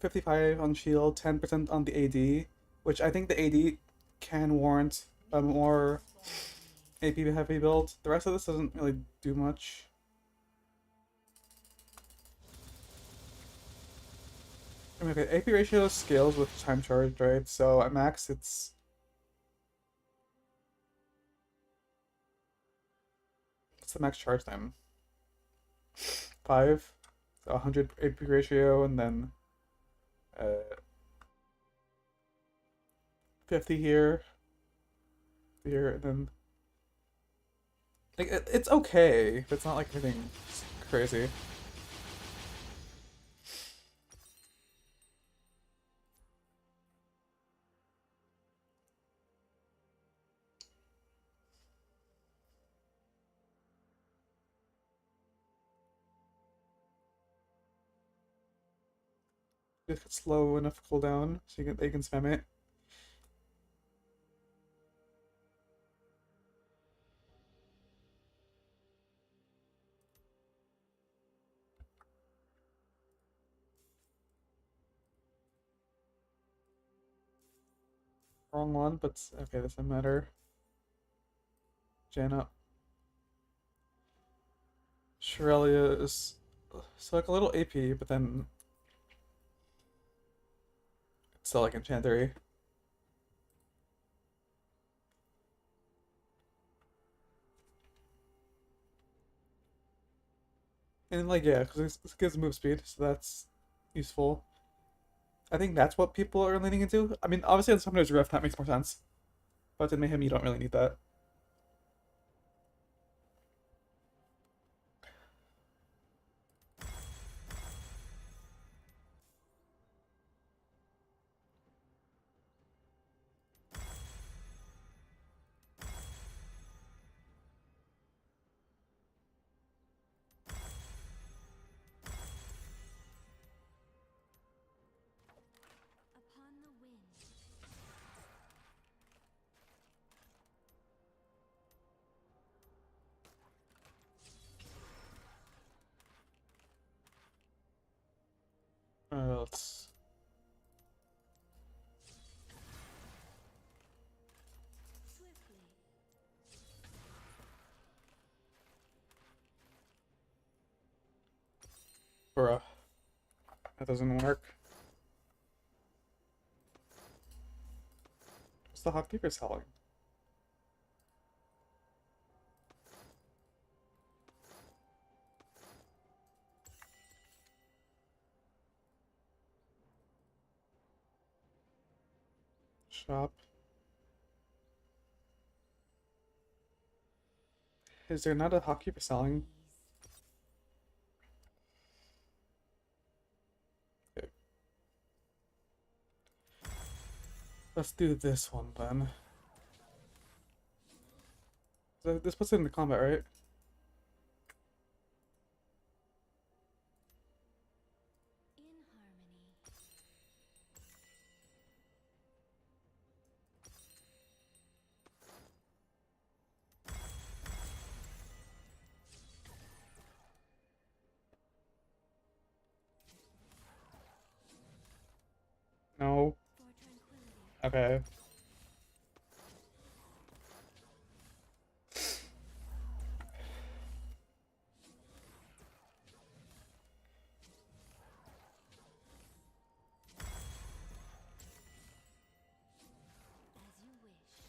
55 on shield, 10% on the AD, which I think the AD can warrant a more AP heavy build. The rest of this doesn't really do much. I mean, okay, AP ratio scales with time charge, right? So at max, what's the max charge time? 5, so 100 AP ratio, and then 50 here, and then like it's okay. It's not like anything crazy. If it's slow enough cooldown, so they can spam it. Wrong one, but okay, doesn't matter. Jan up. Shrelia is so like a little AP, but then it's still like enchantery. And like yeah, because this gives move speed, so that's useful. I think that's what people are leaning into. I mean, obviously on Summoner's Rift that makes more sense, but in Mayhem you don't really need that. Upon the wind. Let's Swiftly. bruh. That doesn't work. What's the Hawkkeeper selling? Shop. Is there not a Hawkkeeper selling? Okay. Let's do this one then. So this puts it into combat, right? In harmony. No. For tranquility. Okay. As you wish.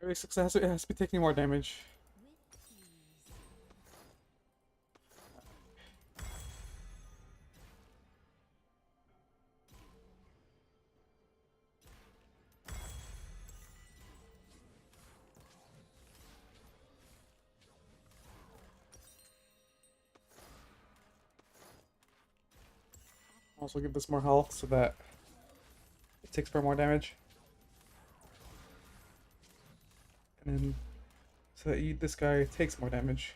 Every success it has to be taking more damage. with ease. Also give this more health so that it takes far more damage. And then so that this guy takes more damage.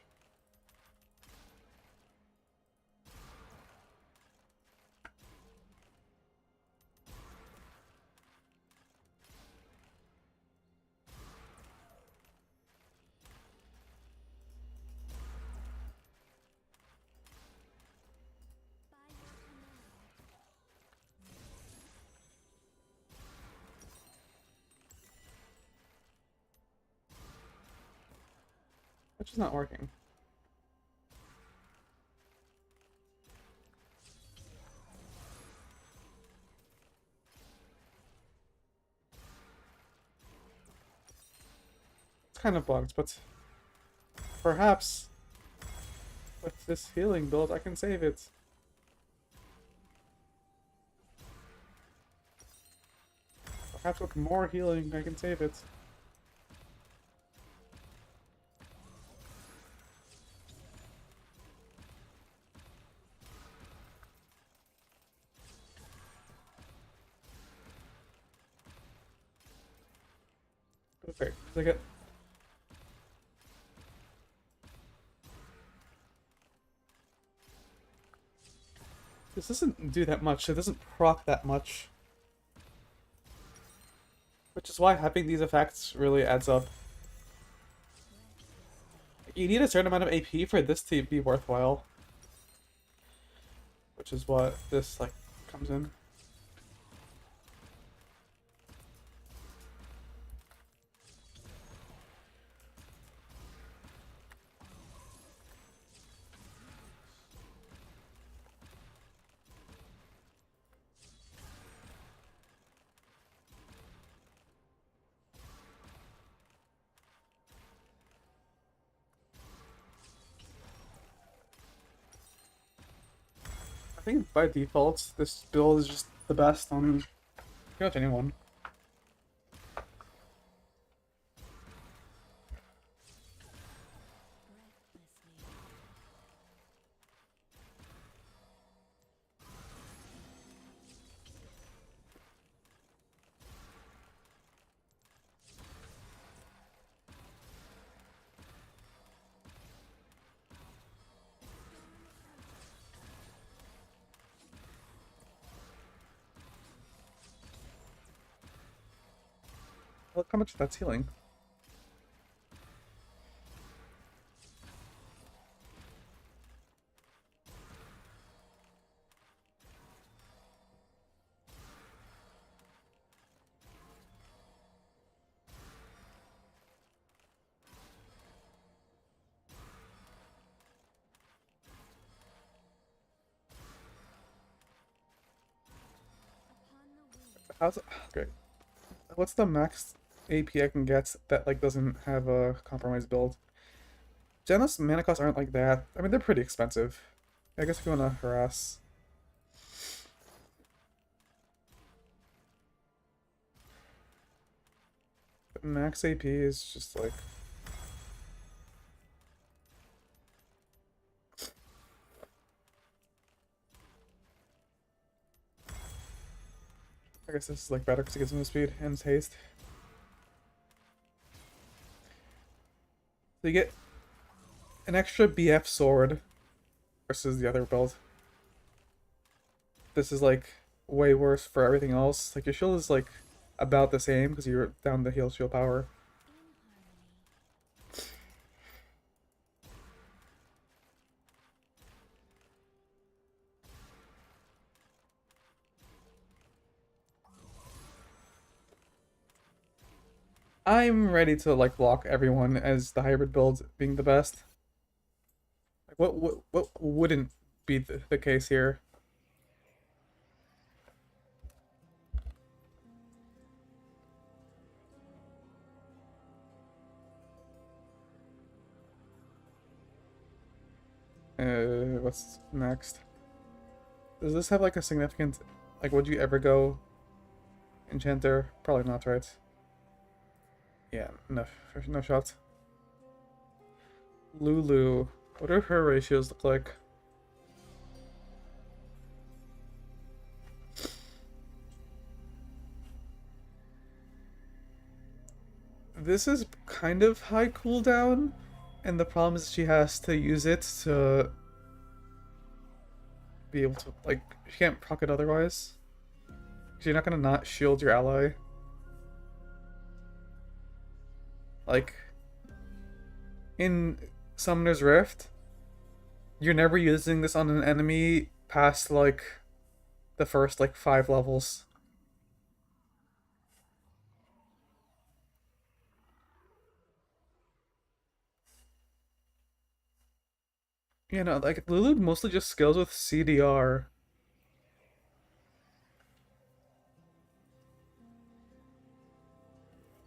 By your command. Which is not working. It's kind of bugged, but perhaps with this healing build I can save it. Perhaps with more healing I can save it. Okay, I get. This doesn't do that much. It doesn't proc that much. Which is why having these effects really adds up. You need a certain amount of AP for this to be worthwhile. Which is what this like comes in. I think by default, this build is just the best on pretty much anyone. Breathlessly. Look how much that's healing. Upon the wing. How's it? Okay. What's the max AP I can get that like doesn't have a compromised build? Genos mana costs aren't like that. I mean, they're pretty expensive. I guess if you want to harass. But max AP is just like. I guess this is like better because it gives move speed and haste. So you get an extra BF sword versus the other build. This is like way worse for everything else. Like your shield is like about the same because you're down the heal shield power. In harmony. I'm ready to like block everyone as the hybrid build being the best. Like what wouldn't be the case here? What's next? Does this have like a significant, like, would you ever go Enchanter? Probably not, right? Yeah, no, no shot. Lulu. What do her ratios look like? This is kind of high cooldown, and the problem is she has to use it to be able to, like, she can't proc it otherwise. So you're not gonna not shield your ally. Like, in Summoner's Rift, you're never using this on an enemy past, like, the first, like, 5 levels. You know, like, Lulu mostly just scales with CDR.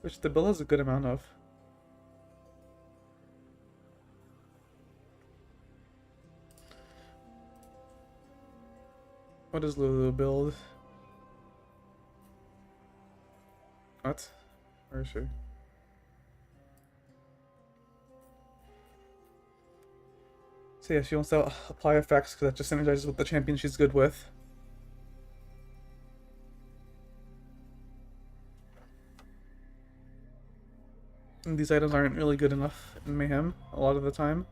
Which the bill has a good amount of. What does Lulu build? What? Where is she? So yeah, she wants to apply effects because that just synergizes with the champion she's good with. And these items aren't really good enough in Mayhem a lot of the time.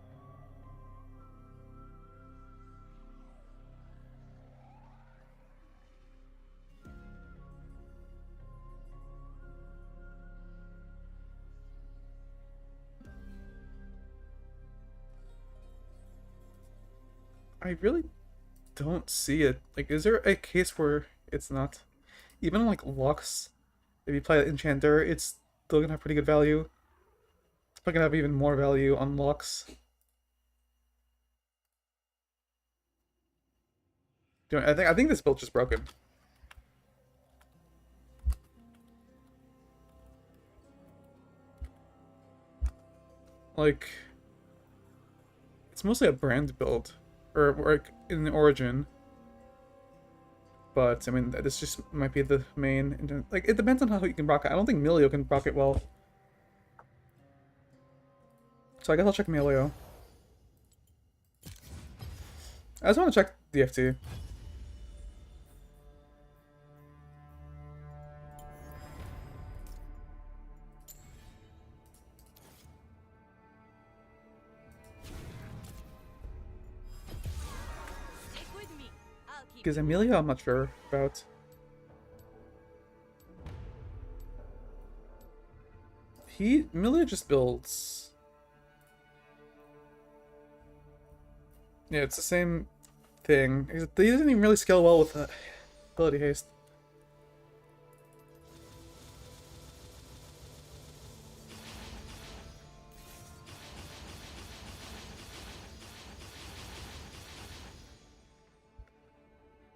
I really don't see it. Like, is there a case where it's not? Even like Lux, if you play Enchanter, it's still gonna have pretty good value. It's probably gonna have even more value on Lux. I think this build's just broken. Like, it's mostly a brand build, or like in the origin. But I mean, this just might be the main. Like, it depends on how you can proc it. I don't think Milio can proc it well. So I guess I'll check Milio. I just want to check DFT. Stick with me. I'll keep Because you Emilio, I'm not sure about. Emilio just builds. Yeah, it's the same thing. He doesn't even really scale well with ability haste.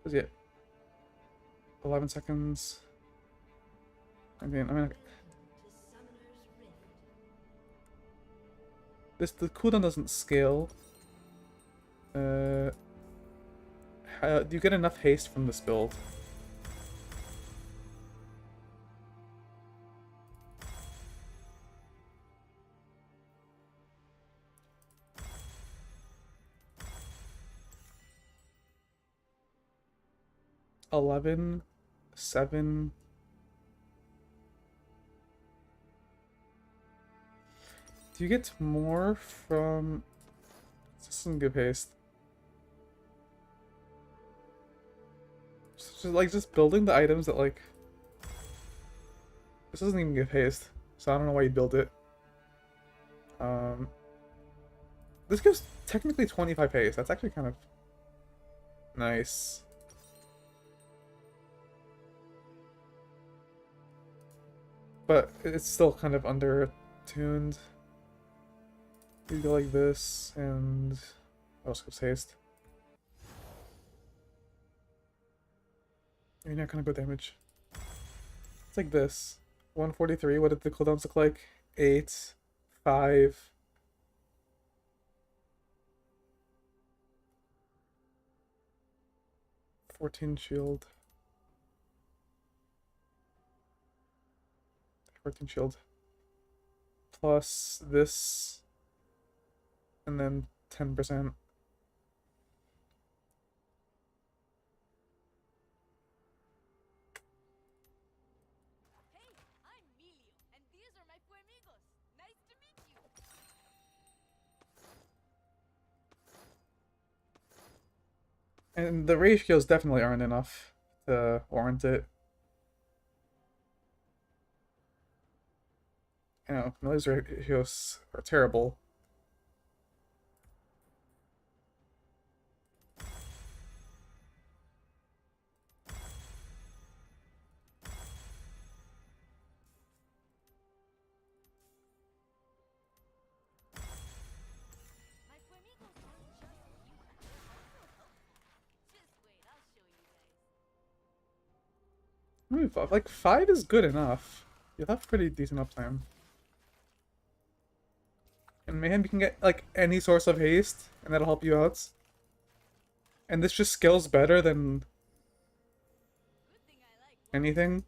What's it? 11 seconds. I mean, the cooldown doesn't scale. Do you get enough haste from this build? $11, $7. Do you get more from? This doesn't give haste. Just building the items that like. This doesn't even give haste, so I don't know why you build it. This gives technically 25 haste. That's actually kind of nice. But it's still kind of under-tuned. You go like this, and oh, skips haste. You're not gonna go damage. It's like this. 143. What did the cooldowns look like? 8, 5. 14 shield. 14 shield. Plus this. And then 10%. Hey, I'm Milio, and these are my Fuemigos. Nice to meet you. And the ratios definitely aren't enough to warrant it. You know, Miller's ratios are terrible. My Fuemigos aren't just cute, they're also helpful. Just wait, I'll show you guys. I mean, like 5 is good enough. You'll have pretty decent uptime. And mayhem you can get like any source of haste, and that'll help you out. And this just scales better than Good thing I like anything.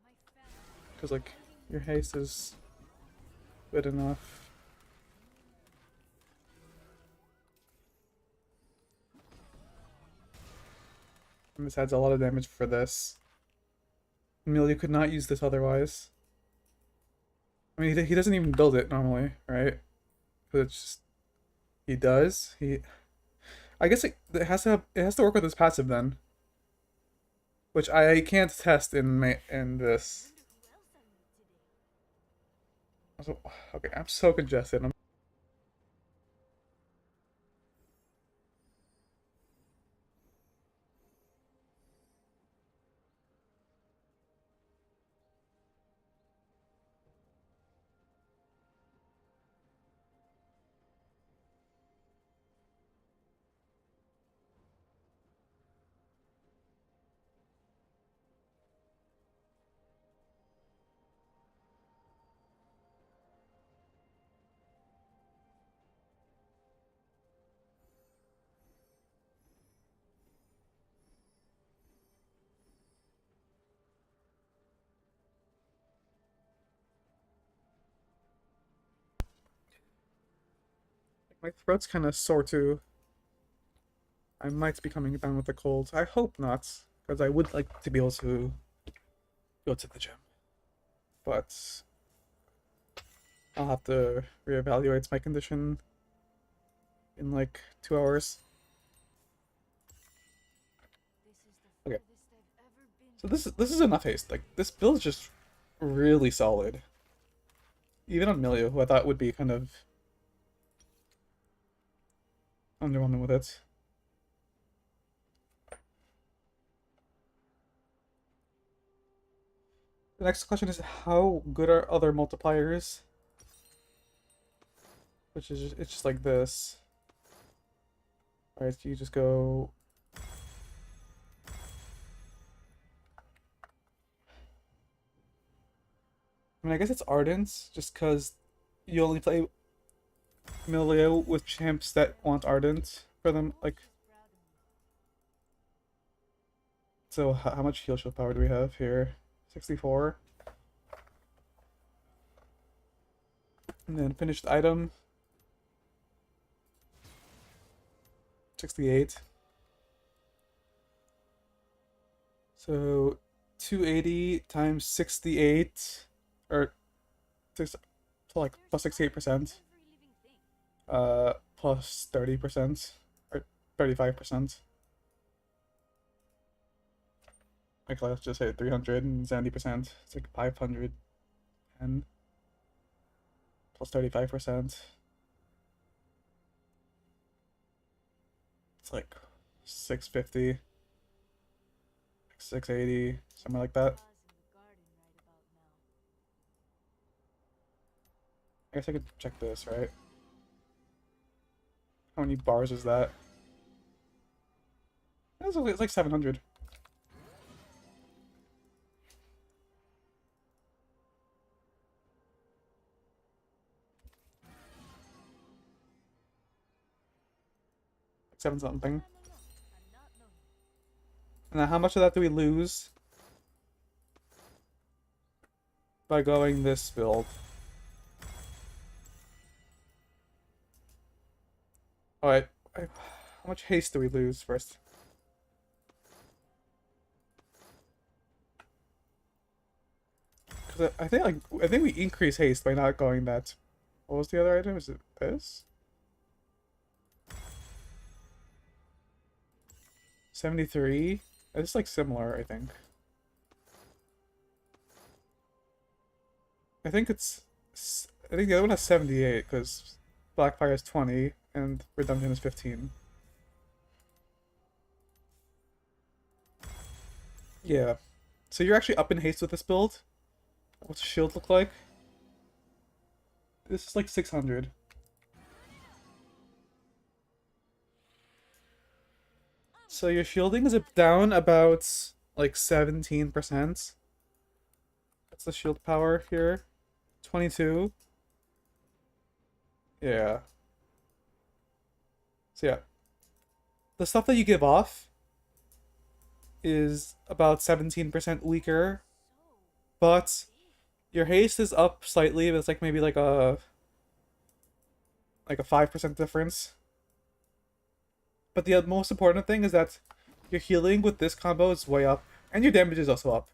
my family. Because like your haste is good enough. And this adds a lot of damage for this. Amelia could not use this otherwise. I mean, he doesn't even build it normally, right? But it's just he does. I guess it has to work with his passive then, which I can't test in this. Wonder who else I meet today. So, okay, I'm so congested. My throat's kind of sore too. I might be coming down with a cold. I hope not, because I would like to be able to go to the gym. But I'll have to reevaluate my condition in like 2 hours. This is the Okay. furthest I've ever been. So this is enough haste. Like this build is just really solid. Even on Milio, who I thought would be kind of underwhelming with it. The next question is how good are other multipliers? Which is it's just like this. Alright, so you just go. I mean, I guess it's Ardent, just because you only play Milio with champs that want Ardent for them. Like, so how much heal shield power do we have here? 64. And then finished item. 68. So 280 times 68, or like plus 68%, plus 30%, or 35%. Like let's just say 370%. It's like 510 plus 35%. It's like 650, 680, something like that. I guess I could check this, right? How many bars is that? It's like 700. Seven something. I'm not lonely. And then how much of that do we lose by going this build? Alright, how much haste do we lose first? Because I think we increase haste by not going that. What was the other item? Is it this? 73? It's like similar, I think. I think I think the other one has 78 because Blackfire is 20 and Redemption is 15. Yeah. So you're actually up in haste with this build? What's shield look like? This is like 600. So your shielding is down about like 17%. That's the shield power here. 22. Yeah. So yeah. The stuff that you give off is about 17% weaker, but your haste is up slightly, but it's like maybe like a 5% difference. But the most important thing is that your healing with this combo is way up, and your damage is also up.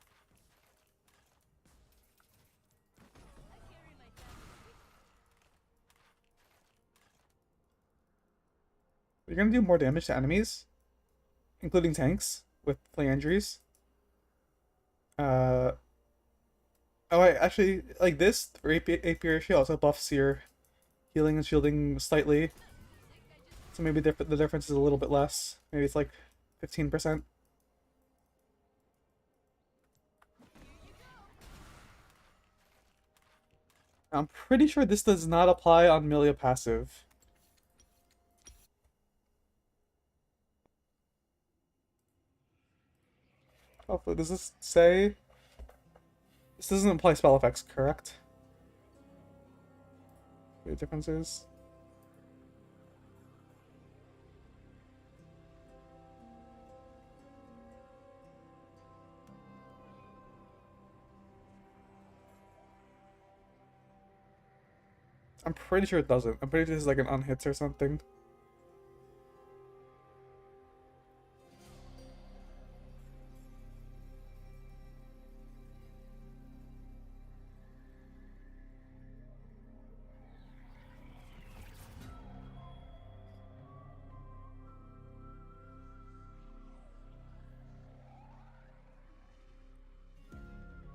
I carry my family with You're gonna do more damage to enemies, including tanks, with Liandry's. Uh, oh, I actually, like this, for AP she also buffs your healing and shielding slightly. So maybe the difference is a little bit less. Maybe it's like 15%. I'm pretty sure this does not apply on Milia passive. Hopefully, does this say? This doesn't apply spell effects, correct? The difference is? I'm pretty sure it doesn't. I'm pretty sure this is like an unhits or something.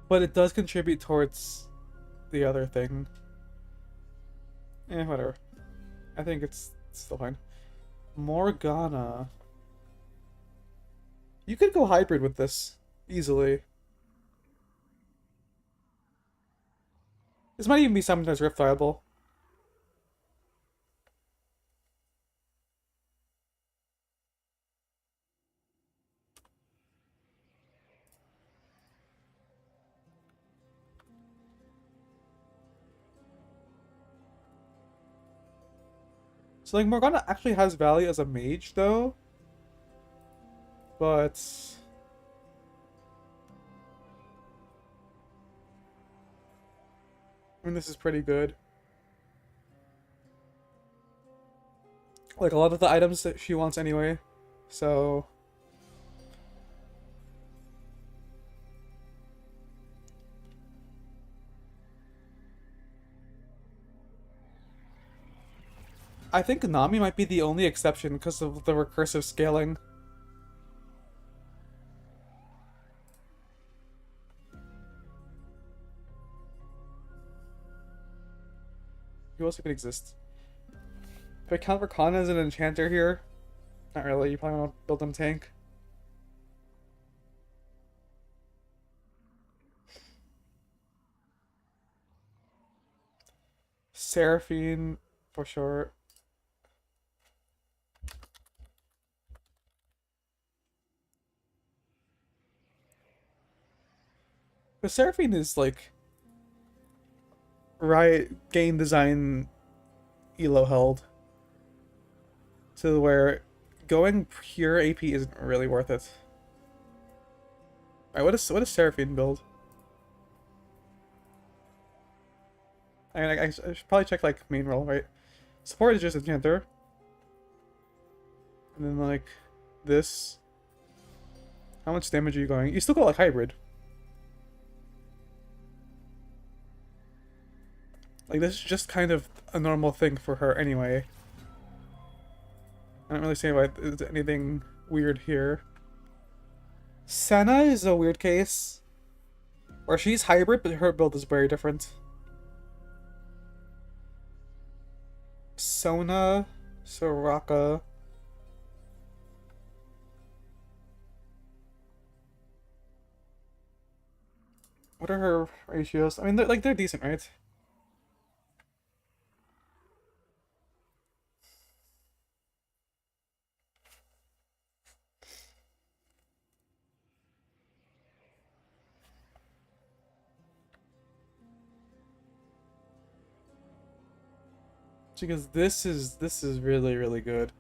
But it does contribute towards the other thing. Whatever. I think it's still fine. Morgana. You could go hybrid with this easily. This might even be sometimes rift viable. So like Morgana actually has value as a mage though. But I mean this is pretty good. Like a lot of the items that she wants anyway. So I think Nami might be the only exception because of the recursive scaling. Who else even exists? If I count Rakana as an enchanter here, not really. You probably want to build them tank. Seraphine, for sure. But Seraphine is like Riot game design elo held to where going pure AP isn't really worth it. Alright, what is Seraphine build? I mean, I should probably check like main role, right? Support is just Enchanter. And then like this. How much damage are you going? You still go like hybrid. Like this is just kind of a normal thing for her anyway. I don't really see why there's anything weird here. Senna is a weird case. Where she's hybrid, but her build is very different. Sona, Soraka. What are her ratios? I mean, they're decent, right? Because this is really, really good.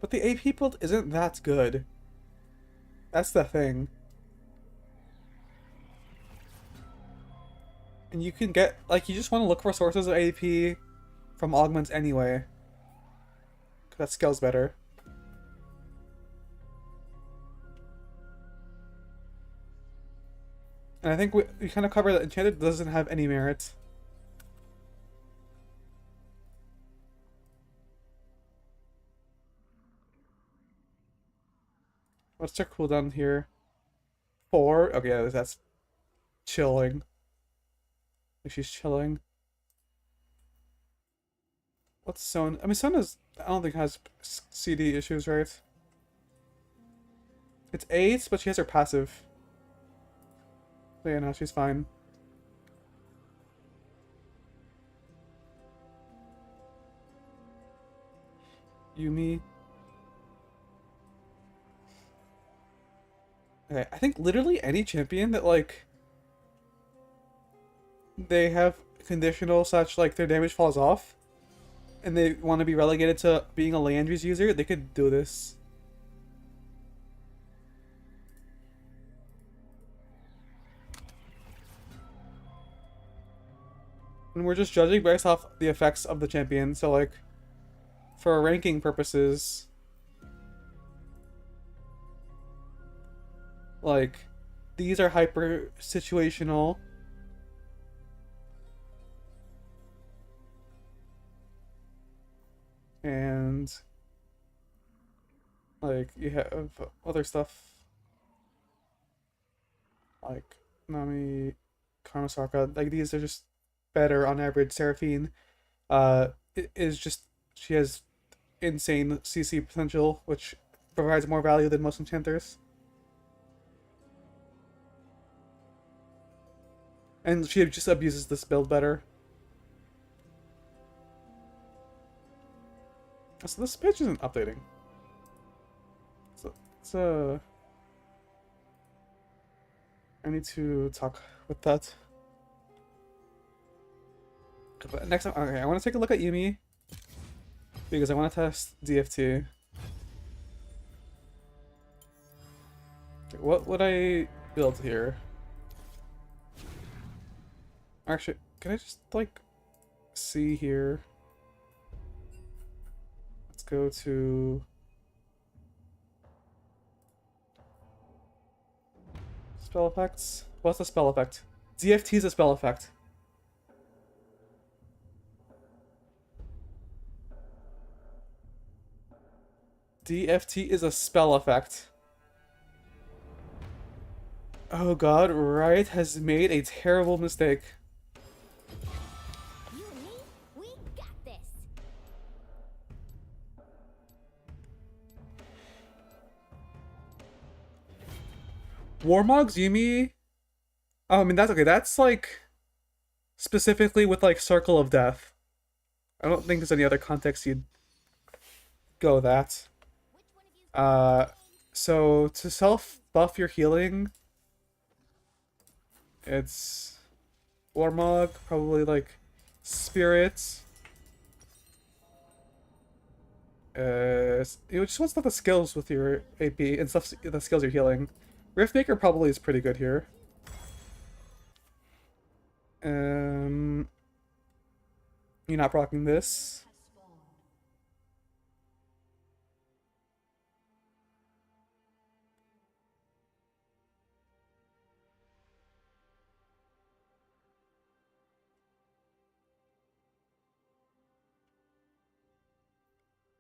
But the AP build isn't that good. That's the thing. And you can get, like, you just want to look for sources of AP from augments anyway. 'Cause that scales better. And I think we kind of covered that Enchanted doesn't have any merit. What's their cooldown here? 4? Okay, yeah, that's chilling. Like she's chilling. What's Son? I mean, Son is, I don't think has CD issues, right? It's 8, but she has her passive. So yeah, no, she's fine. Yumi. Okay, I think literally any champion that, like, they have conditional such, like, their damage falls off, and they want to be relegated to being a Landry's user, they could do this. And we're just judging based off the effects of the champion, so, like, for ranking purposes, like, these are hyper situational. And like you have other stuff like Nami, Karmasaka, like these are just better on average. Seraphine is just, she has insane CC potential, which provides more value than most enchanters. And she just abuses this build better. So this page isn't updating. So it's I need to talk with that. But next time, okay, I want to take a look at Yumi because I want to test DFT. Okay, what would I build here? Actually, can I just like see here? Let's go to spell effects. What's the spell effect? DFT is a spell effect. DFT is a spell effect. Oh god, Riot has made a terrible mistake. You and me, we got this. Warmog's Yuumi. Oh, I mean that's okay. That's like specifically with like Circle of Death. I don't think there's any other context you'd go that. Which one of you's Uh, so to self buff your healing, it's Warmog, probably like Spirit. You just want stuff that skills with your AP and stuff that skills your healing. Riftmaker probably is pretty good here. Um, you're not blocking this.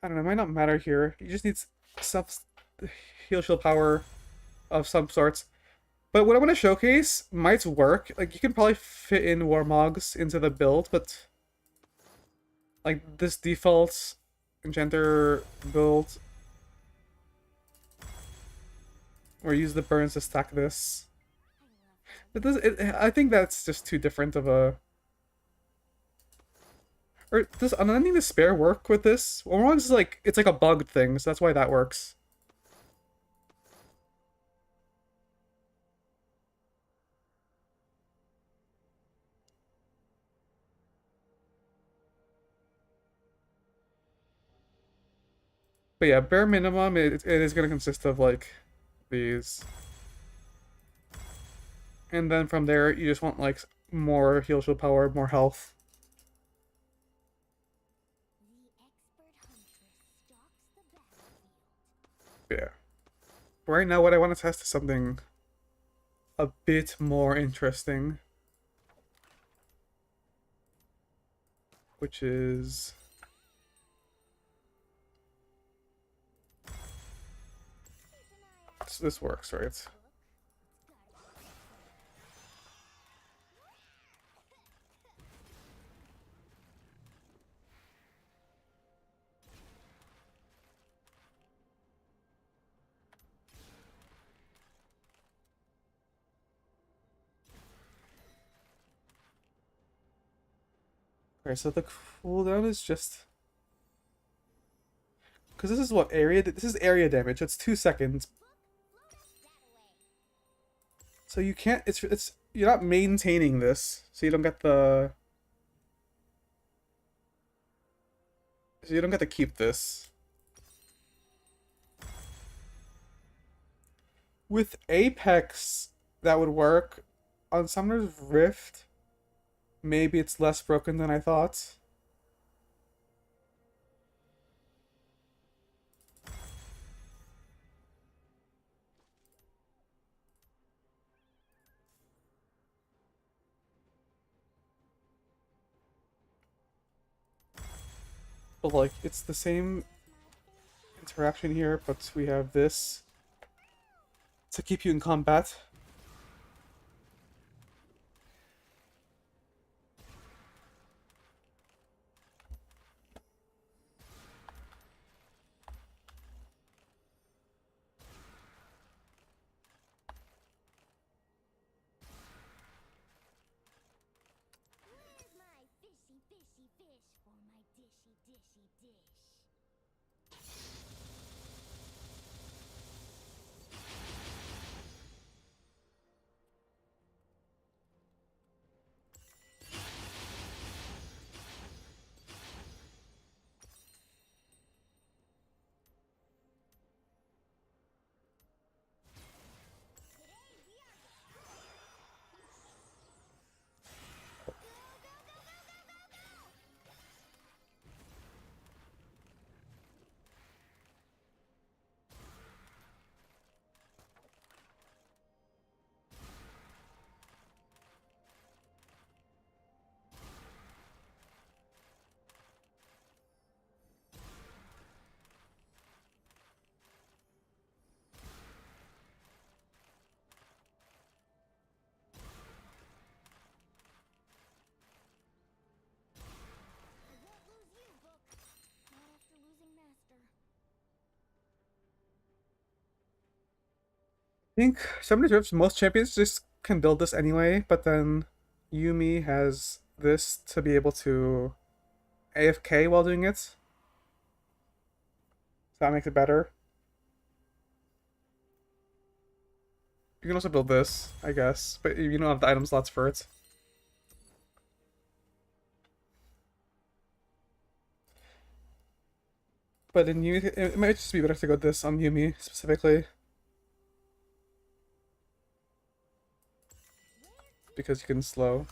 I don't know, it might not matter here. You just need some heal shield power of some sorts. But what I want to showcase might work. Like, you can probably fit in Warmogs into the build, but like this default Enchanter build, or use the burns to stack this. I think that's just too different of a. Or does Unending Despair work with this? Warmogs is like, it's like a bugged thing, so that's why that works. But yeah, bare minimum, it is going to consist of like these. And then from there, you just want like more heal shield power, more health. Yeah. Right now, what I want to test is something a bit more interesting. Which is... This works, right? Okay, so the cooldown is just... Because this is what area... This is area damage. It's 2 seconds. So you can't... It's you're not maintaining this. So you don't get the... So you don't get to keep this. With Apex, that would work. On Summoner's Rift, maybe it's less broken than I thought. But like, it's the same interaction here, but we have this to keep you in combat. Where's my fishy, fishy fish for my dishy, dishy dish? think Summoner's Rift, most champions just can build this anyway, but then Yuumi has this to be able to AFK while doing it. So that makes it better. You can also build this, I guess, but you don't have the item slots for it. But in Yuumi, it might just be better to go this on Yuumi specifically. Because you can slow.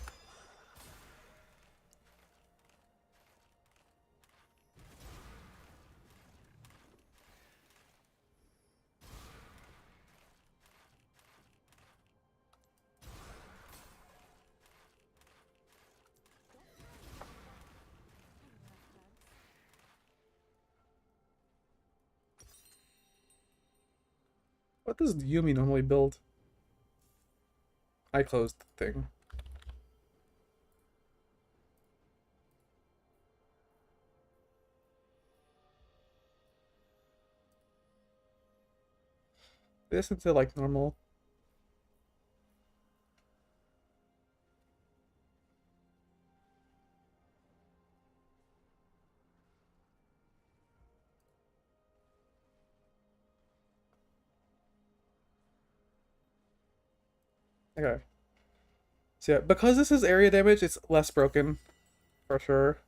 What does Yuumi normally build? I closed the thing. This into like normal. Okay. So yeah, because this is area damage, it's less broken, for sure.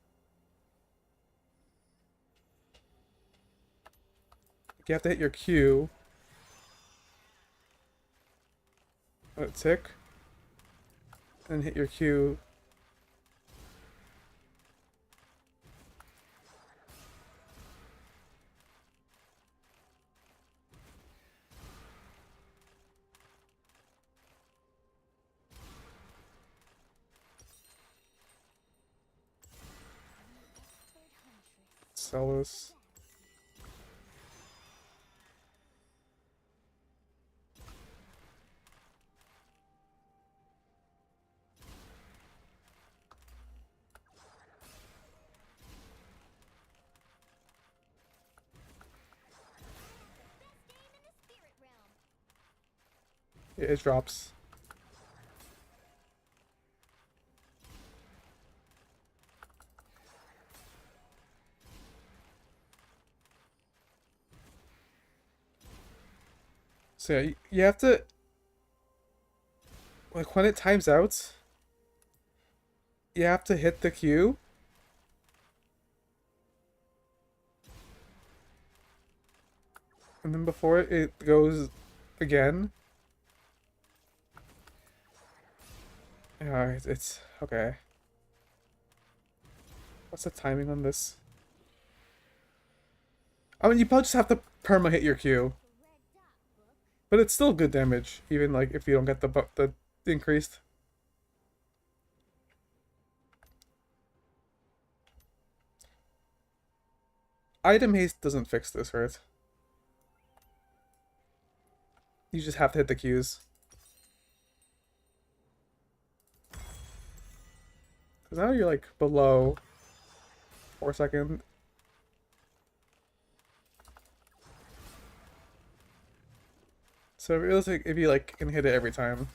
You have to hit your Q. Tick. And hit your Q. Sell this. It drops. So yeah, you have to, like, when it times out, you have to hit the Q. And then before it goes again. Yeah, it's okay. What's the timing on this? I mean, you probably just have to perma hit your Q. But it's still good damage, even like if you don't get the increased. Item haste doesn't fix this, right? You just have to hit the Qs. Cause now you're like below 4 seconds. So realistic if you like can hit it every time.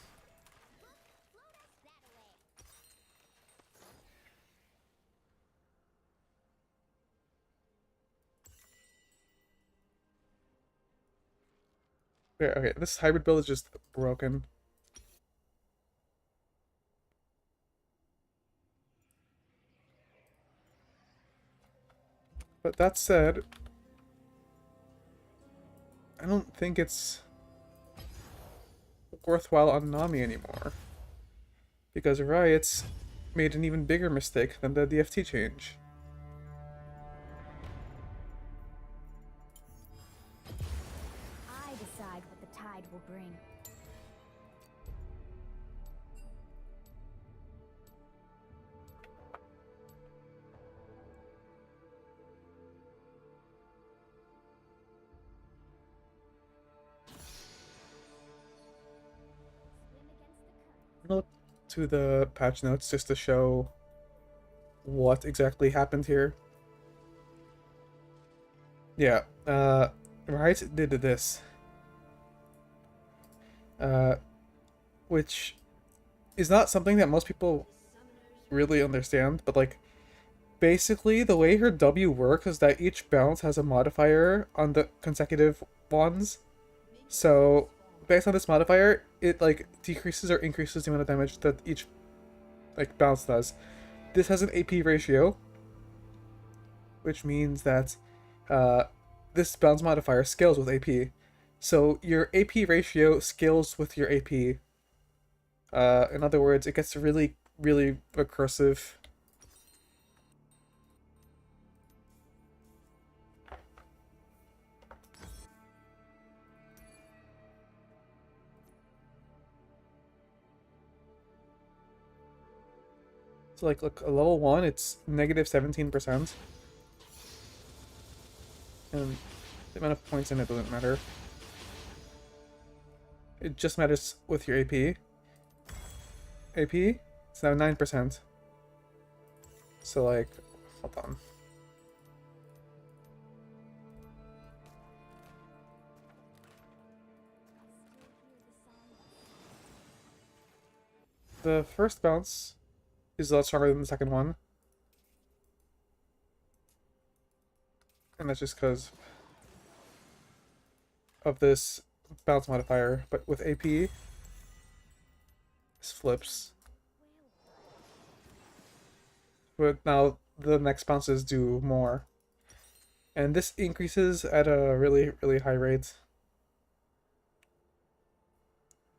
Yeah, okay, this hybrid build is just broken. But that said, I don't think it's worthwhile on Nami anymore. Because Riot's made an even bigger mistake than the DFT change. I decide what the tide will bring. I'm gonna look to the patch notes just to show what exactly happened here. Yeah, Riot did this. uh, which is not something that most people really understand, but like basically the way her W works is that each bounce has a modifier on the consecutive ones. So based on this modifier, it like decreases or increases the amount of damage that each like bounce does. This has an AP ratio, which means that uh, this bounce modifier scales with AP. So your AP ratio scales with your AP. In other words, it gets really, really recursive. So like, look, a level 1, it's negative 17%. And the amount of points in it doesn't matter. It just matters with your AP. AP, it's now 9%. So like, hold on. The first bounce is a lot stronger than the second one. And that's just because of this bounce modifier. But with AP, this flips. But now the next bounces do more. And this increases at a really, really high rate.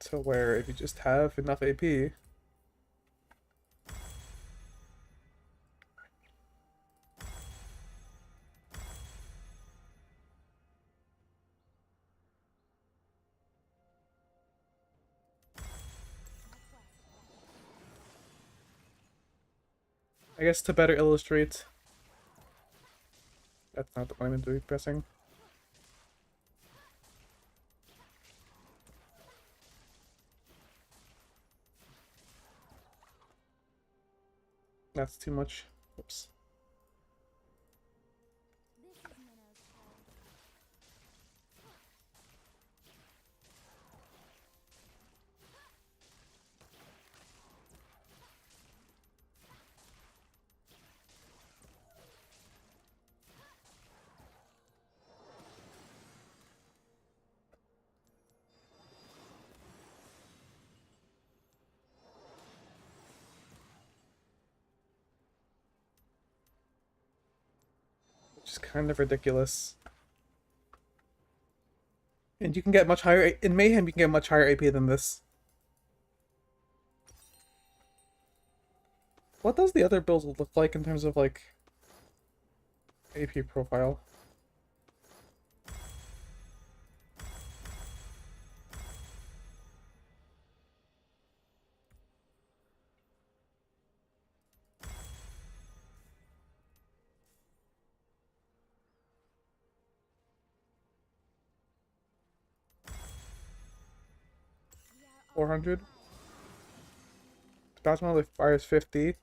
To where if you just have enough AP, I guess to better illustrate, that's not what I meant to be pressing. That's too much. Oops. Which is kind of ridiculous. And you can get much higher in Mayhem. You can get much higher AP than this. What does the other build look like in terms of like AP profile? We are 400. Bounce modifier fires 50.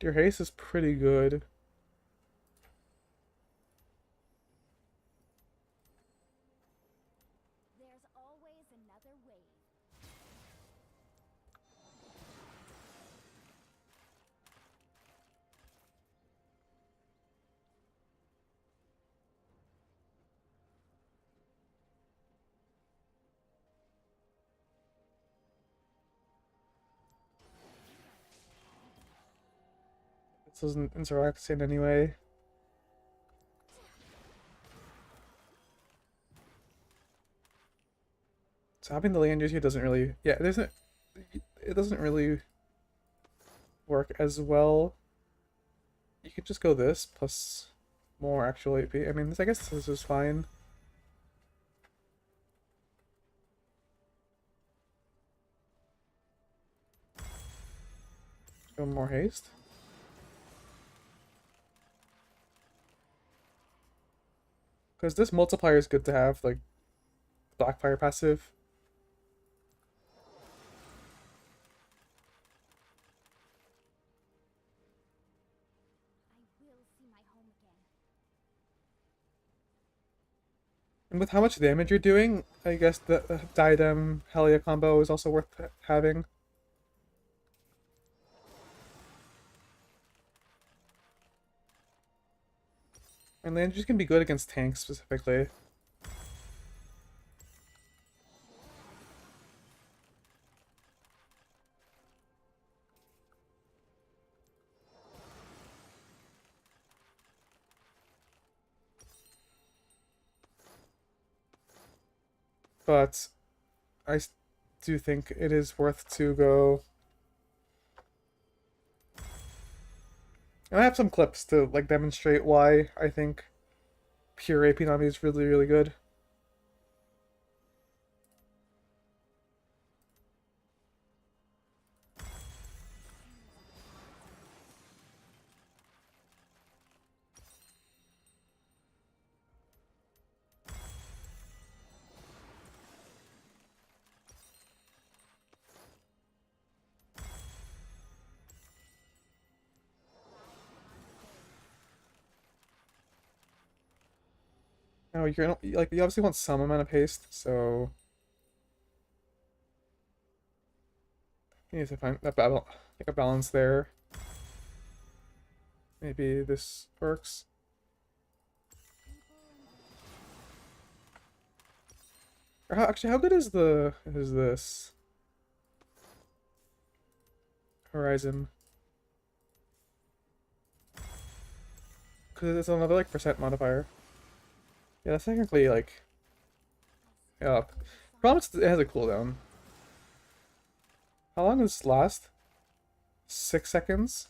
Your haste is pretty good. There's always another wave. This doesn't interact in any way. So having the land use here doesn't really, yeah, it doesn't really work as well. You could just go this plus more actual AP. I mean, I guess this is fine. Go more haste. Because this multiplier is good to have, like Blackfire passive. I will see my home again. And with how much damage you're doing, I guess the Diadem Helia combo is also worth having. And Landry's can be good against tanks specifically. But I do think it is worth to go. And I have some clips to like demonstrate why I think pure AP Nami is really, really good. No, you're like you obviously want some amount of haste, so you need to find that battle, like a balance there. Maybe this works. Or actually, how good is this Horizon? Because it's another like percent modifier. Yeah, that's technically like up. Problem is it has a cooldown. How long does this last? 6 seconds.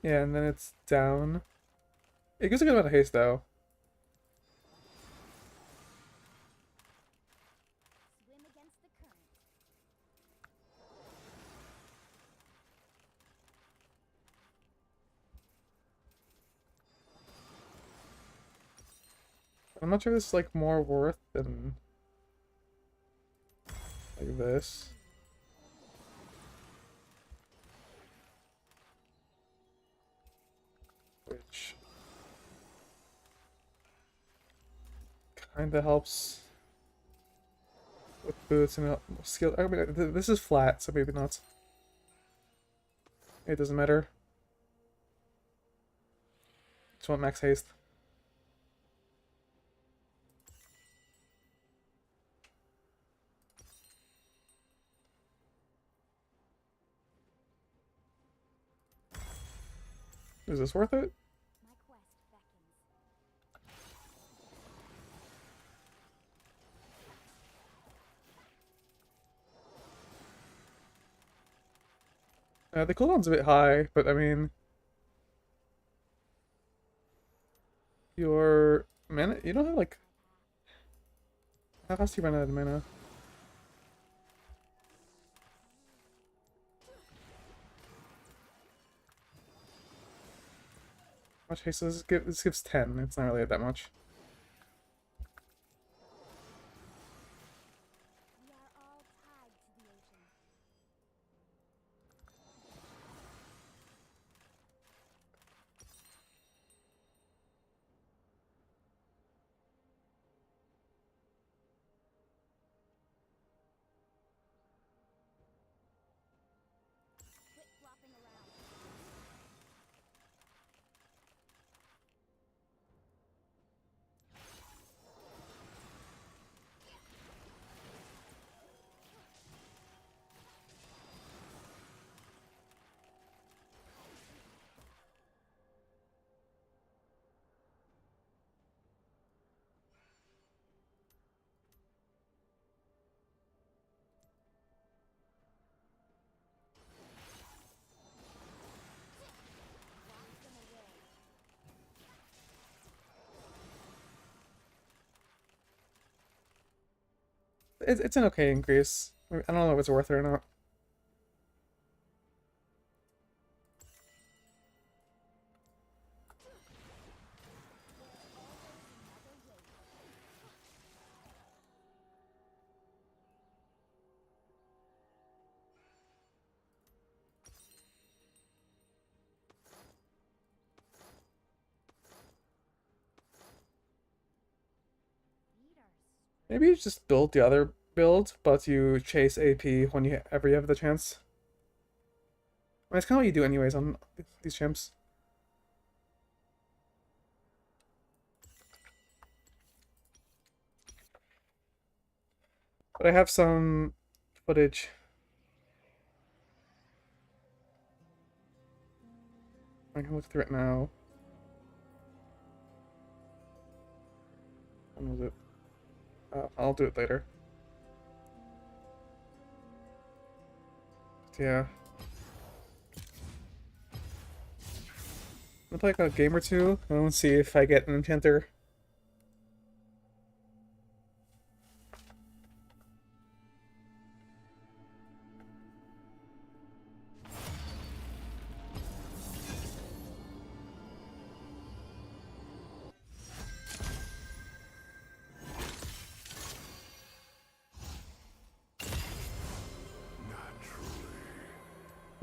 Yeah, and then it's down. It gives a good amount of haste though. Swim against the current. I'm not sure this is like more worth than like this. Which kinda helps with boots and skill. I mean, this is flat, so maybe not. It doesn't matter. Just want max haste. Is this worth it? My quest beckons. The cooldown's a bit high, but I mean, your mana, you don't have like, how fast do you run out of mana? How much haste does this give? This gives 10. It's not really that much. We are all tied to the ocean. Quit flopping around. Lock them away. It's an okay increase. I don't know if it's worth it or not. Maybe you just build the other build, but you chase AP whenever you have the chance. I mean, it's kind of what you do anyways on these chimps. But I have some footage. I can look through it now. When was it? I'll do it later. But yeah. I'll play like a game or two and see if I get an enchanter.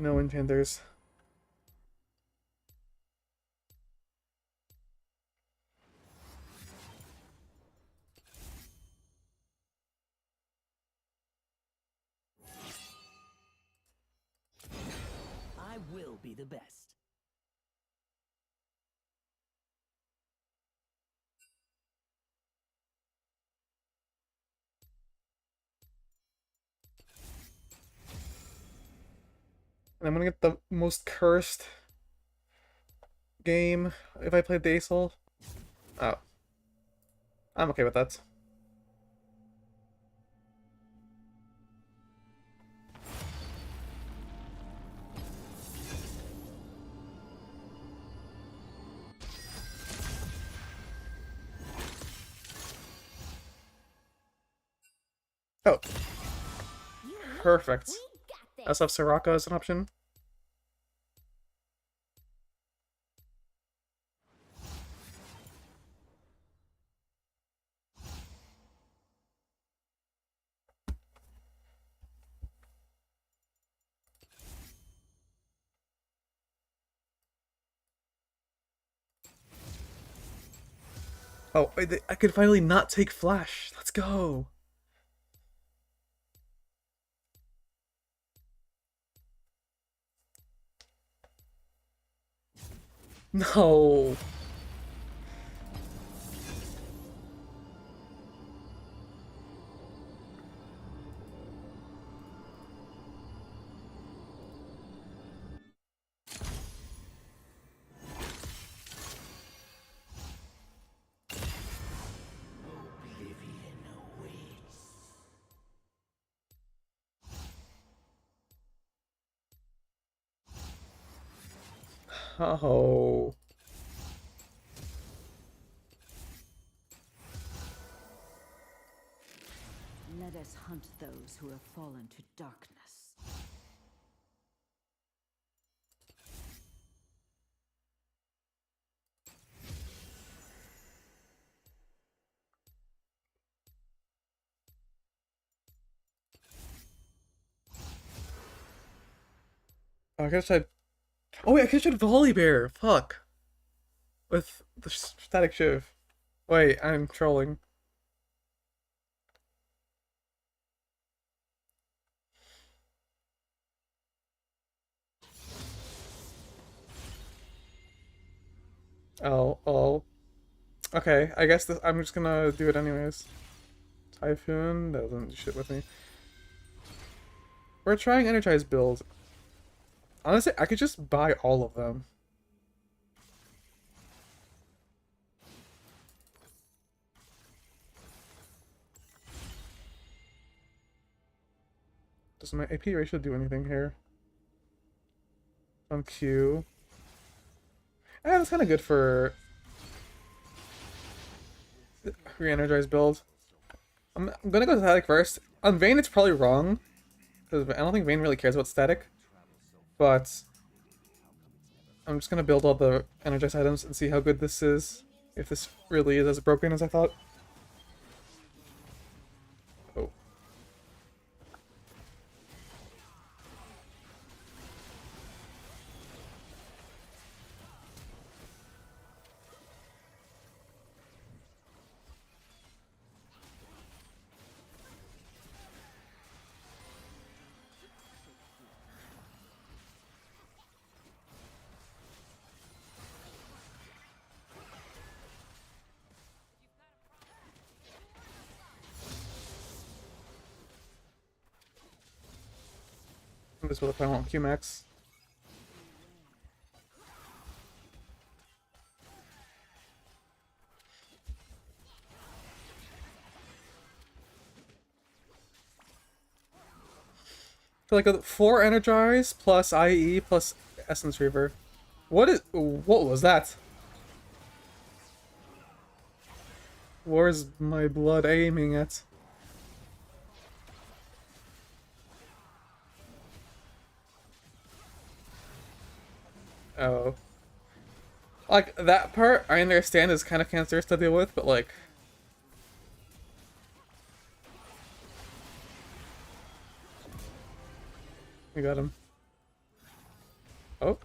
No enchanters. I will be the best. And I'm gonna get the most cursed game if I play Daisel. Oh. I'm okay with that. Oh, You and me, perfect. we got I this. also have Soraka as an option. Oh, I could finally not take Flash. Let's go. No. Oblivion awaits. Oh. Let us hunt those who have fallen to darkness. I could have tried. Oh wait, I could have tried Volibear. Fuck. With the static shiv. Wait, I'm trolling. Oh. Okay, I guess I'm just gonna do it anyways. Typhoon doesn't do shit with me. We're trying Energize build. Honestly, I could just buy all of them. Does my AP ratio do anything here? On Q. That's kind of good for re-energize build. I'm gonna go static first. On Vayne, it's probably wrong because I don't think Vayne really cares about static. But I'm just gonna build all the energize items and see how good this is. If this really is as broken as I thought. Oh. This will if I want QMax. For like a 4 energize plus IE plus Essence Reaver. What was that? Where's my blood aiming at? Oh. Like, that part, I understand is kind of cancerous to deal with, but like... We got him. Oh.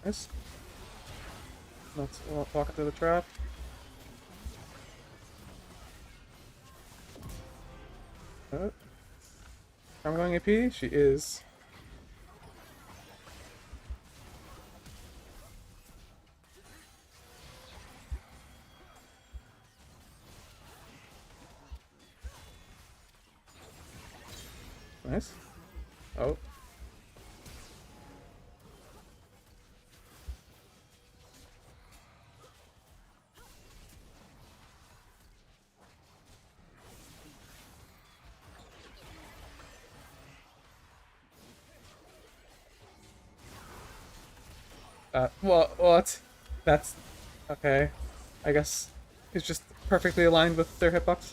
Nice. Let's walk into the trap. I'm going AP? She is. Nice. Oh. What? That's... okay. I guess it's just perfectly aligned with their hitbox.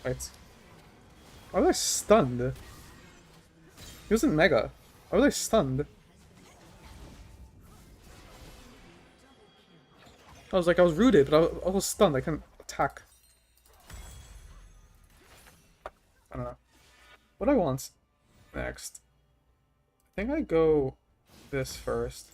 Wait. Why was I stunned? He wasn't Mega. Why was I stunned? I was like, I was rooted, but I was stunned. I couldn't attack. I don't know. What do I want next? I think I go this first.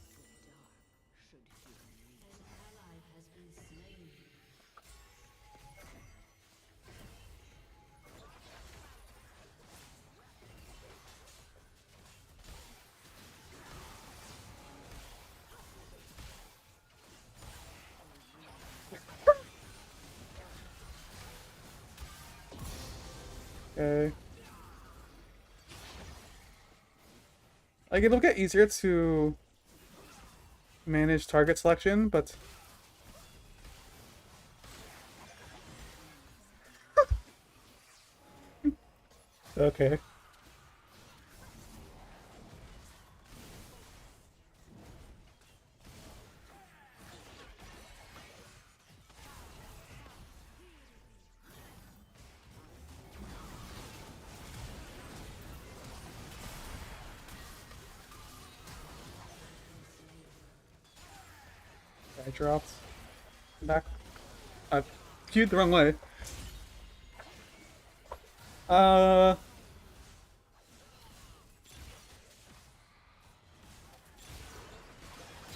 Okay. Like, it'll get easier to manage target selection, but... okay. I dropped. Back. I queued the wrong way. I'm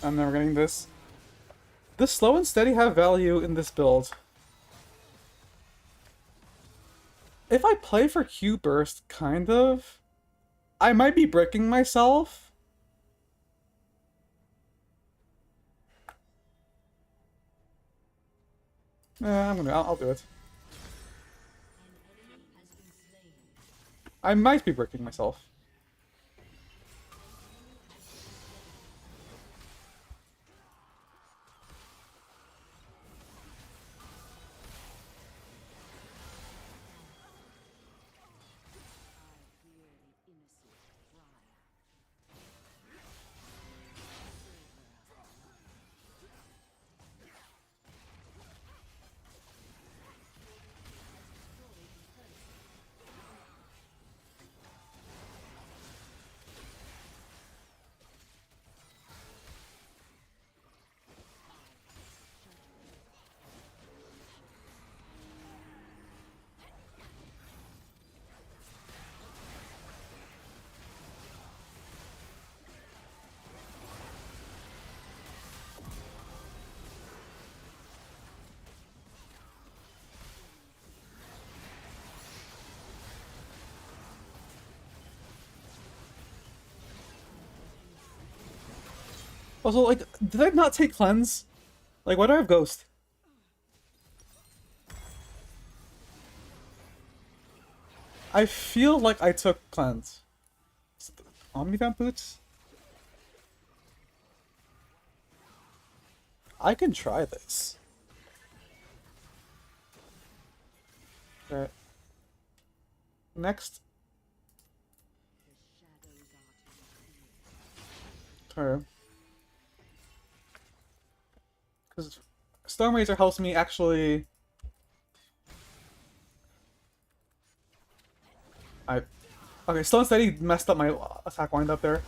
never getting this. Does slow and steady have value in this build? If I play for Q burst, kind of, I might be bricking myself. I'll do it. I might be bricking myself. Also, like, did I not take cleanse? Like, why do I have ghost? I feel like I took cleanse. Omnivamp boots? I can try this. Okay. Next turn. Because Storm Razor helps me actually. Okay, Stone Steady messed up my attack wind up there.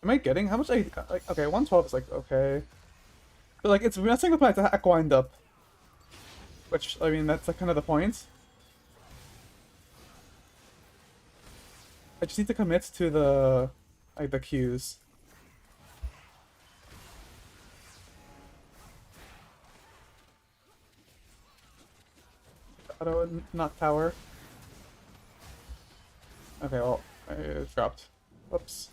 Am I getting how much I like? Okay, 112 is like okay, but like it's messing with my attack wind up, which I mean that's like kind of the point. I just need to commit to the like the Qs. Auto not tower. Okay, well it dropped. Whoops.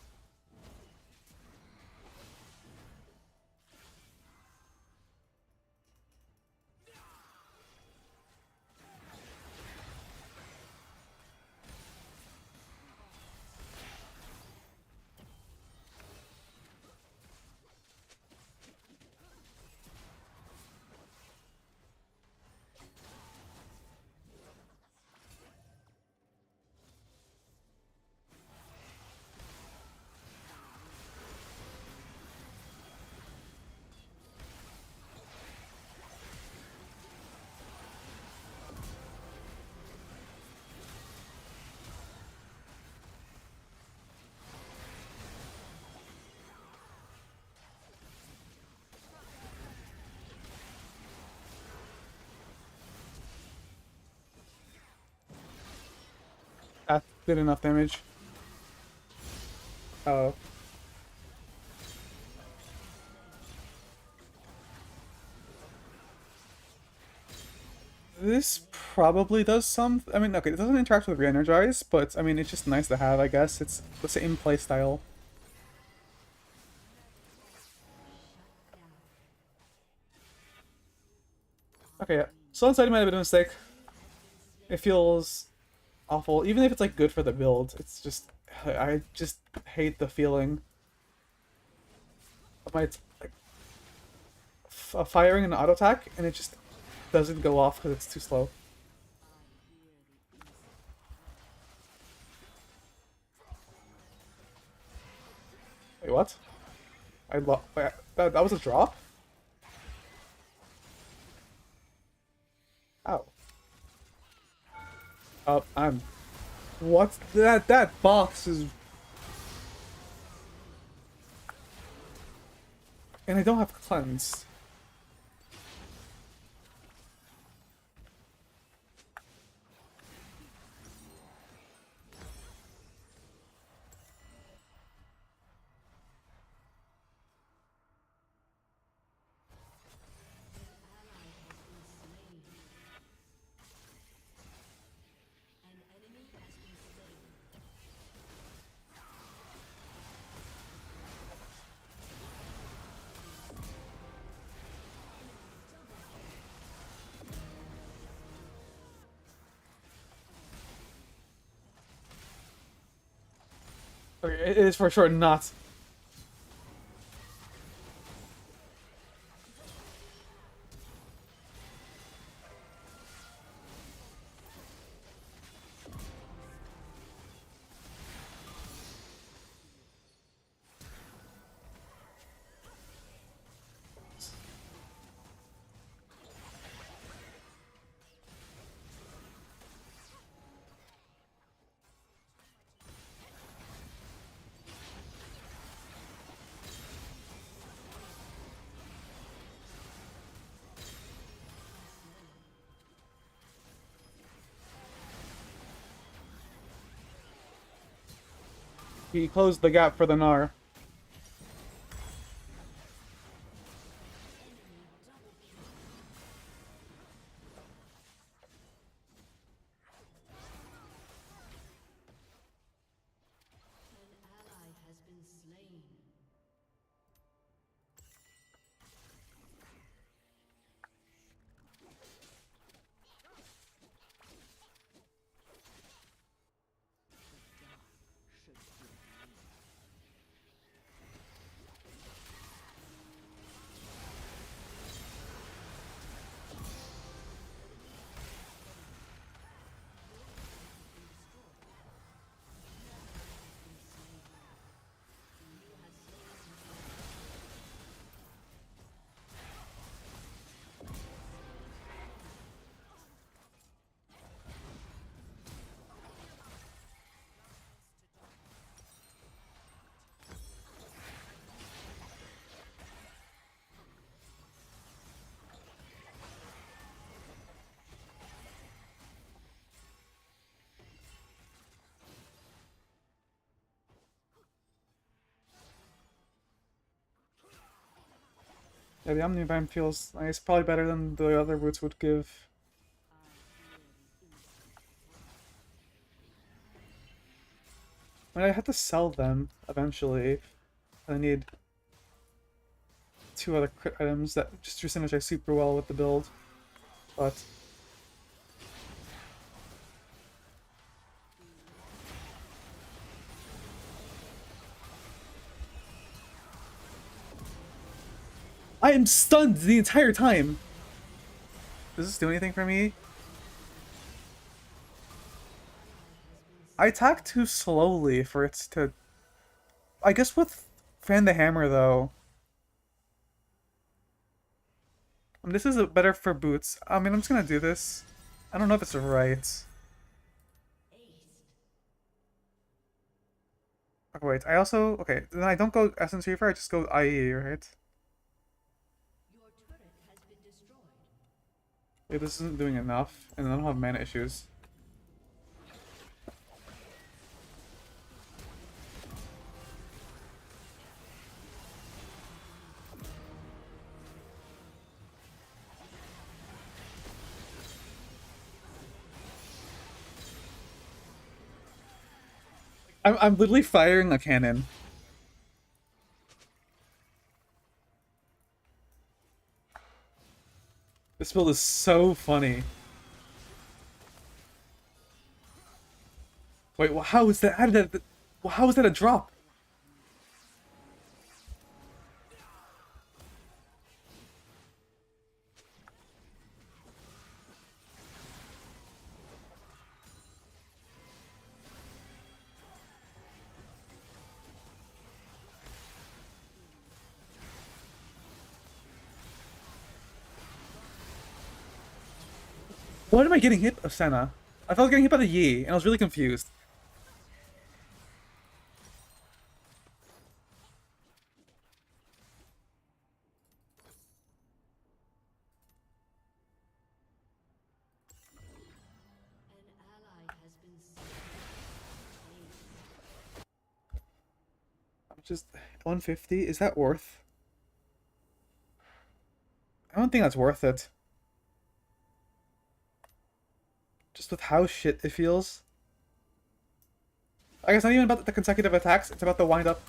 That did enough damage. Oh. This probably does some. I mean, okay, it doesn't interact with re-energize, but I mean, it's just nice to have, I guess. It's the same play style. Okay, yeah. So inside might have been a mistake. It feels awful, even if it's like good for the build. It's just I just hate the feeling of my like firing an auto attack and it just doesn't go off because it's too slow. Wait, what? That was a drop? Ow. Oh, what's that? That box is. And I don't have cleanse. Okay, it is for sure not. He closed the gap for the Gnar. Yeah, the Omnivine feels nice. Probably better than the other boots would give. I mean, I have to sell them eventually. I need 2 other crit items that just synergize super well with the build. But I am stunned the entire time. Does this do anything for me? I attack too slowly for it to... I guess with Fan the Hammer, though... This is better for boots. I mean, I'm just gonna do this. I don't know if it's right. Okay, wait, I also... Okay, then I don't go Essence Reaver, I just go IE, right? Yeah, this isn't doing enough, and I don't have mana issues. I'm literally firing a cannon. This build is so funny. Wait, well, how is that? How did that? Well, how is that a drop? What am I getting hit of Senna? I thought I was getting hit by the Yi, and I was really confused. I'm just 150. Is that worth? I don't think that's worth it. Just with how shit it feels. I guess not even about the consecutive attacks, it's about the wind up.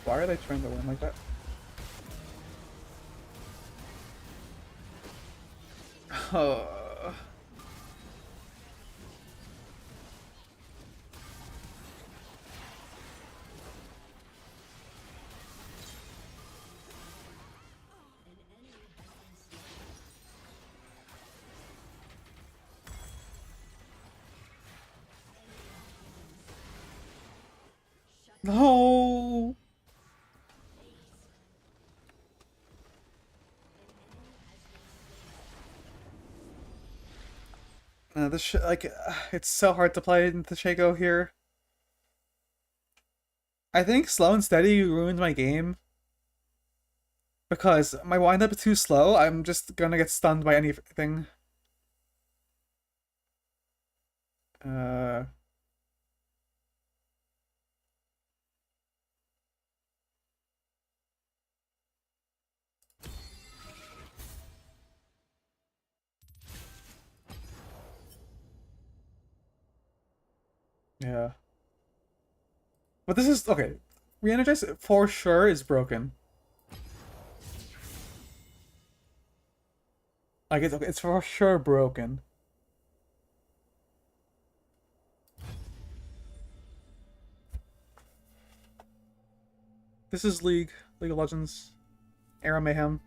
Why are they trying to win like that? Oh. No. This like it's so hard to play into Shaco here. I think slow and steady ruined my game because my windup is too slow. I'm just gonna get stunned by anything. Uh. Yeah. But this is okay. Re-energize for sure is broken. Like it's okay, it's for sure broken. This is League of Legends, Era Mayhem.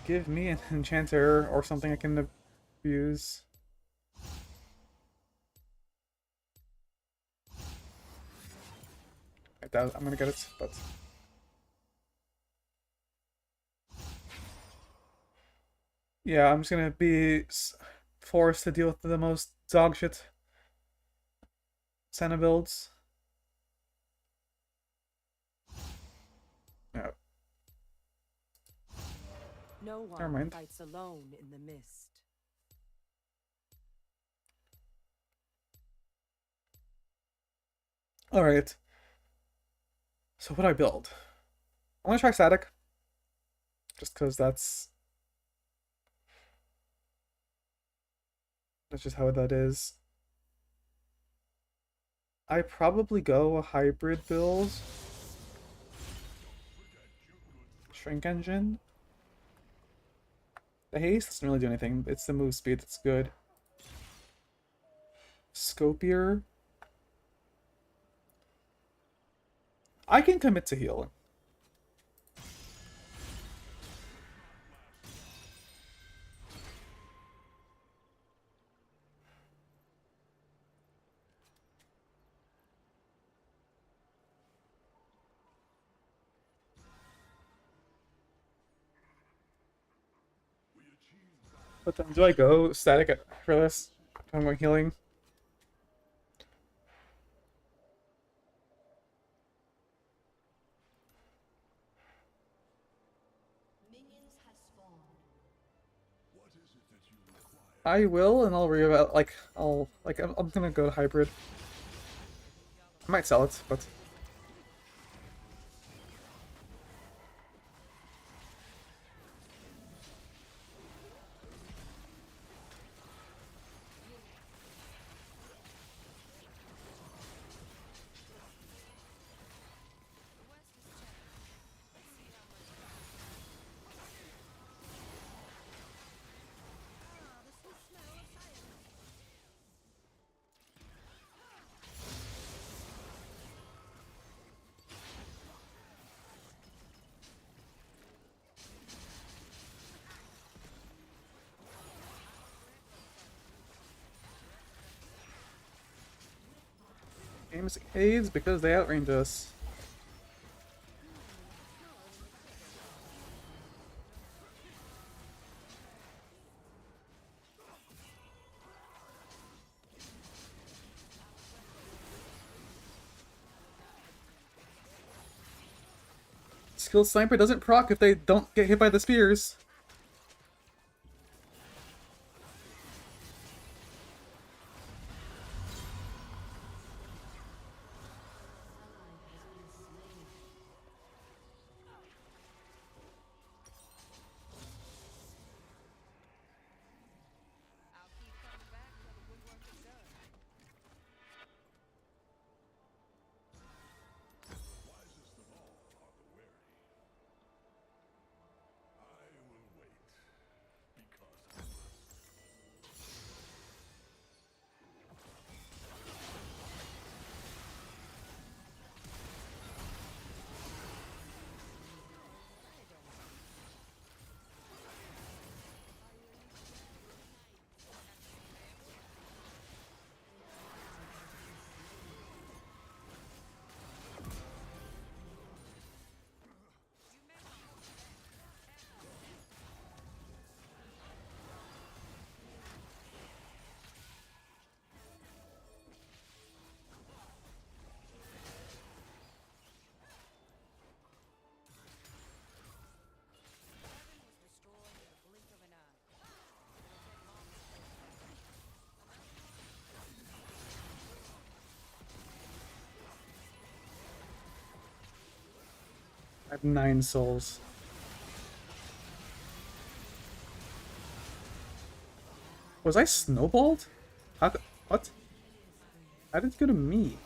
Give me an enchanter or something I can abuse. I doubt I'm gonna get it, but yeah, I'm just gonna be forced to deal with the most dogshit Senna builds. Yeah, No Never one mind. fights alone in the mist. Alright. So what do I build? I'm gonna try static. Just because that's just how that is. I probably go a hybrid build. Shrink engine. The haste doesn't really do anything. It's the move speed that's good. Scopier. I can commit to healing. But then do I go static for this? If I'm going healing? I will, and I'll reevaluate. I'm gonna go hybrid. I might sell it, but games aids because they outrange us. Skilled sniper doesn't proc if they don't get hit by the spears. I'll keep coming back till the woodwork is done. Heaven was destroyed in the blink of an eye. I have 9 souls. Was I snowballed? What? How did it go to me?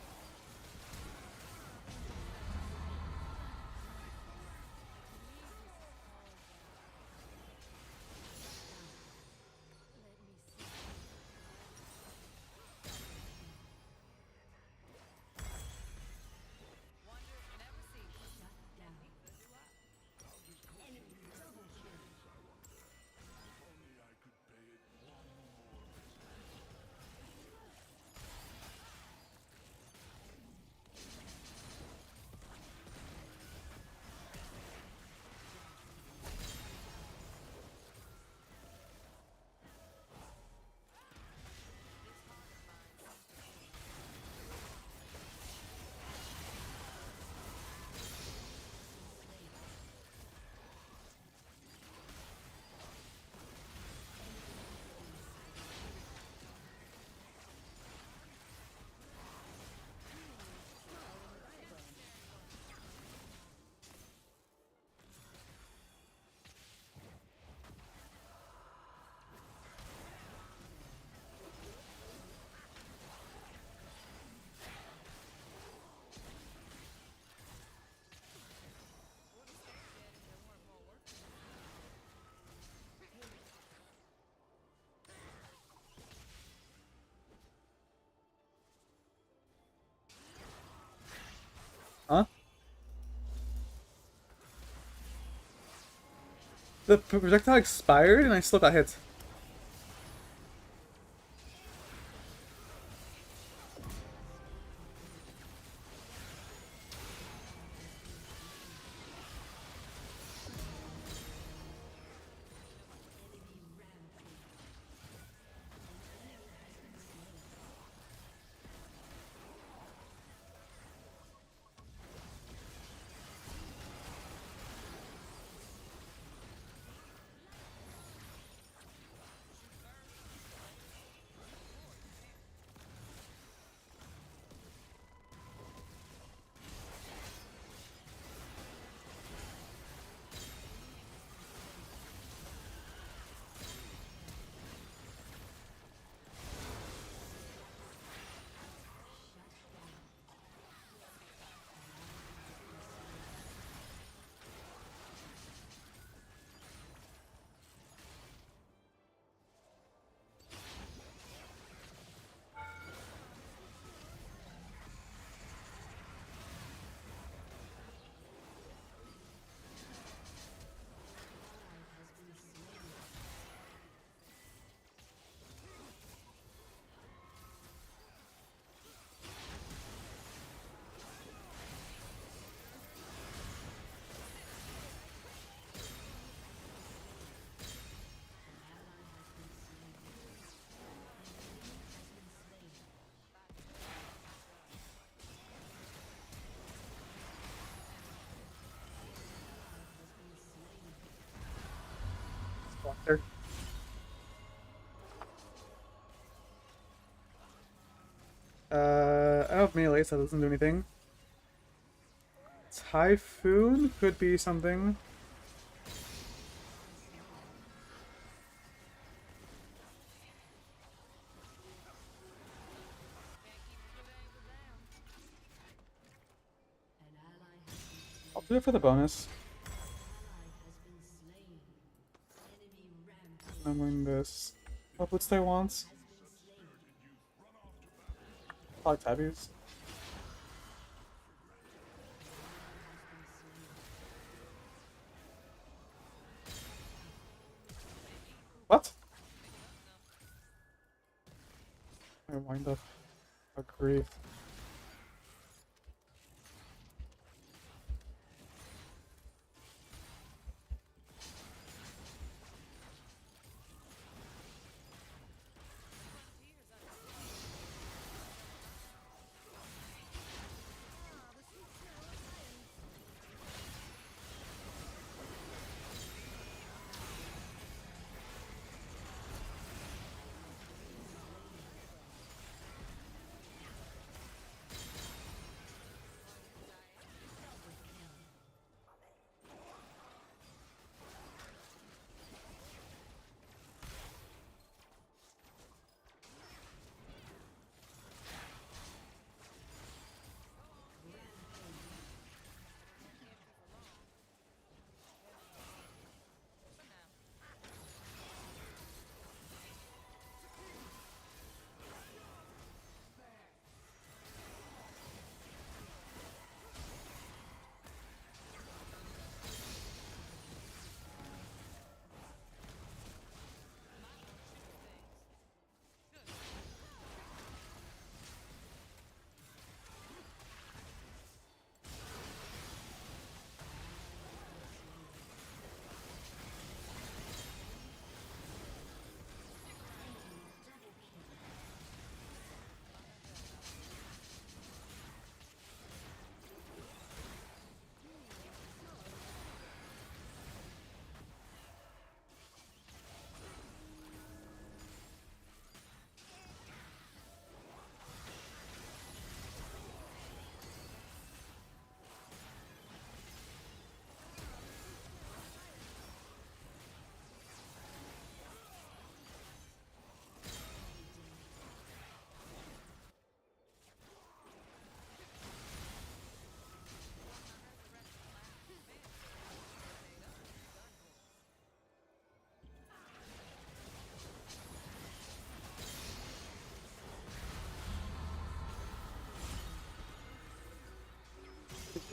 Wonders never cease. The projectile expired and I still got hit. There. I have melee, so that doesn't do anything. Typhoon could be something. I'll do it for the bonus. I'm winning this. What would stay wants? Probably tabbies. What? I wind up. Agree.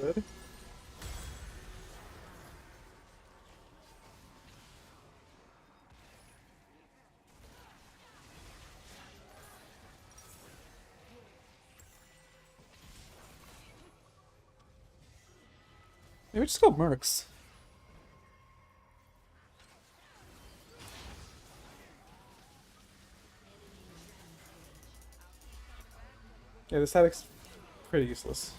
Good. Maybe just go Mercs. Yeah, the static's pretty useless.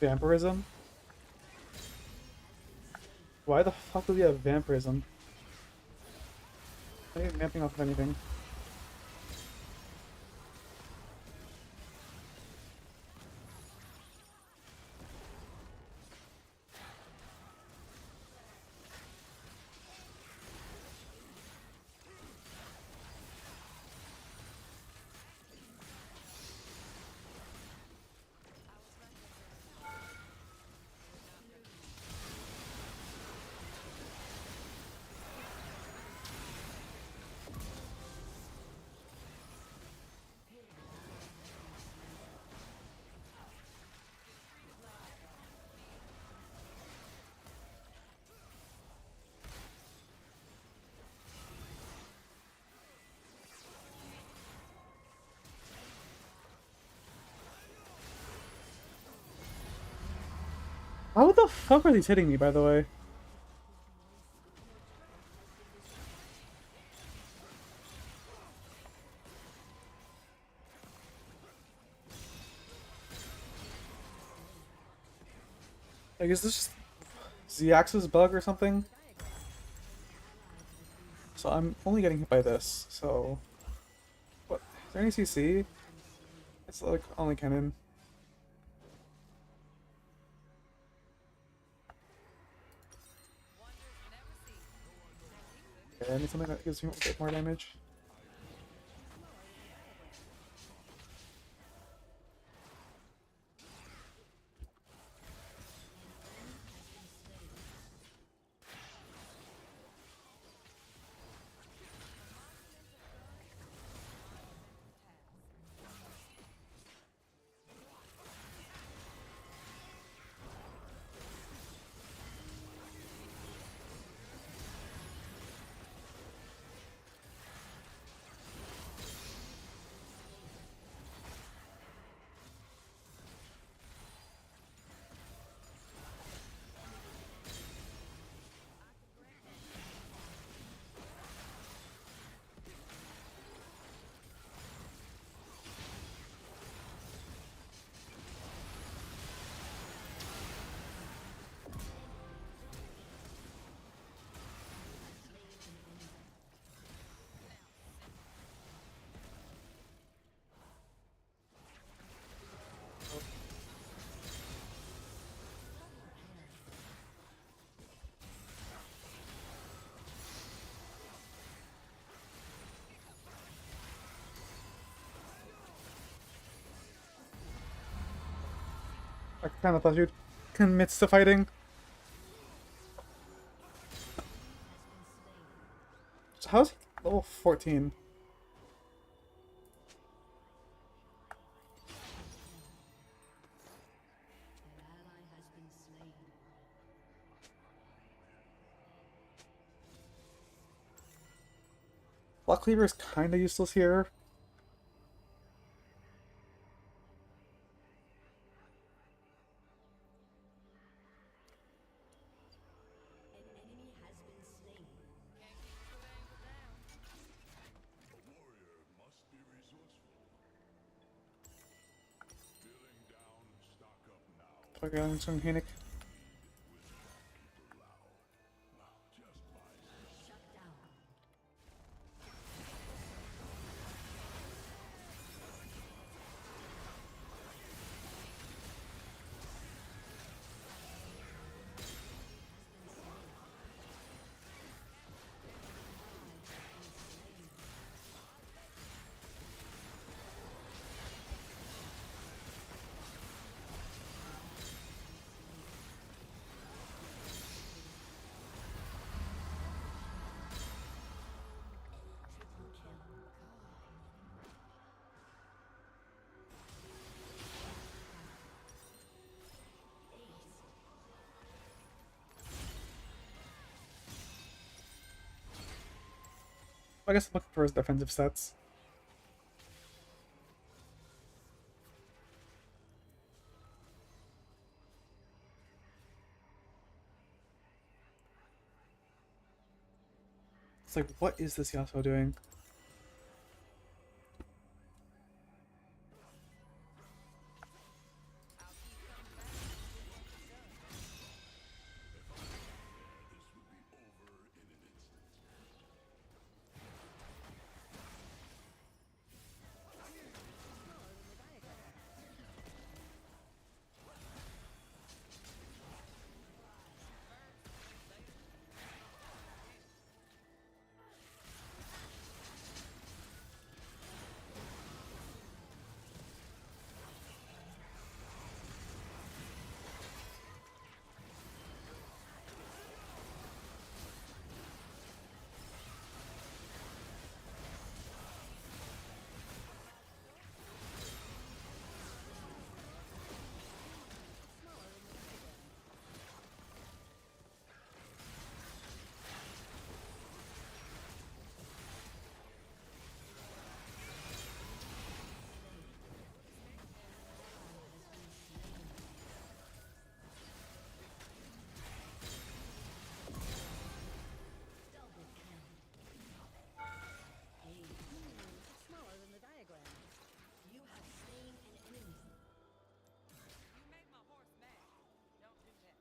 Vampirism? Why the fuck do we have vampirism? Are you vamping off of anything? How the fuck are these hitting me, by the way? Like, is this just Ziax's bug or something? So I'm only getting hit by this, so... What? Is there any CC? It's like only cannon. Okay, I need something that gives me a bit more damage. I kind of thought you'd commit to fighting. So how's he level 14? Block Cleaver is kind of useless here. Pagailangan siyang hinik. I guess I'm looking for his defensive sets. It's like, what is this Yasuo doing? Smaller than the diagram. You have slain an enemy. You make my horse mad. Don't do that.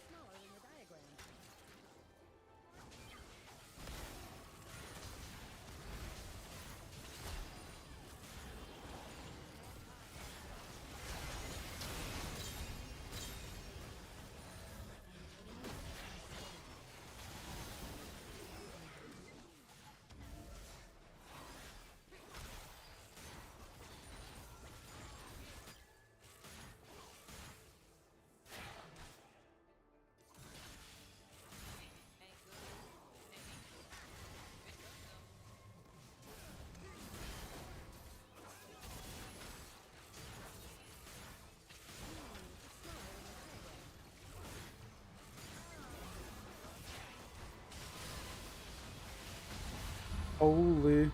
Smaller than the diagram. Holy.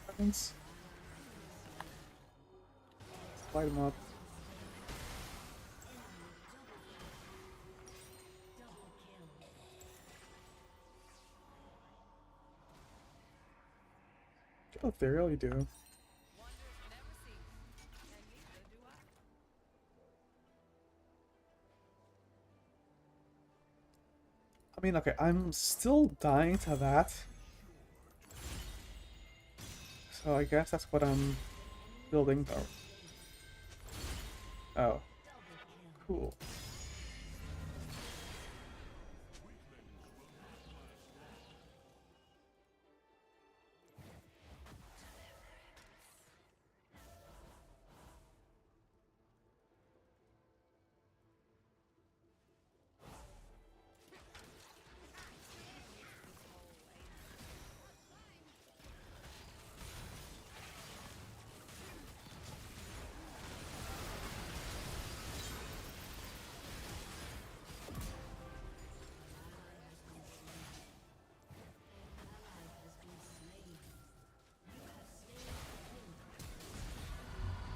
Happens. Light him up. Oh, Ethereal, you do. Wonders never cease, and neither do I. I mean, okay, I'm still dying to that. So I guess that's what I'm building. Oh. Cool.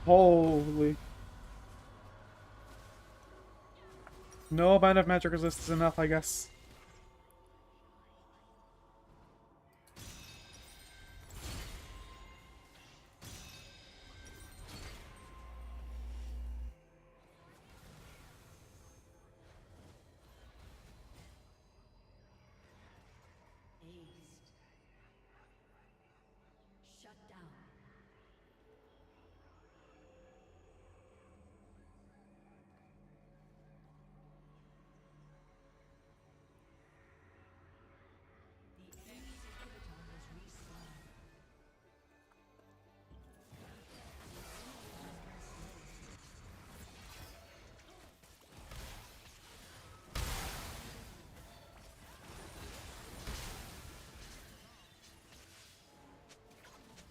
Holy. No amount of magic resist is enough, I guess. Shut down.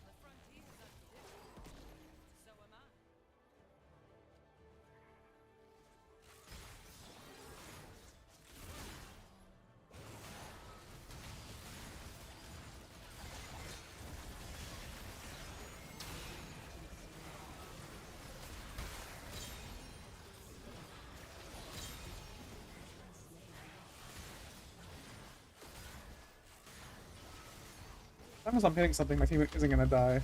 The frontier's unpredictable. So am I. As long as I'm hitting something, my team isn't gonna die.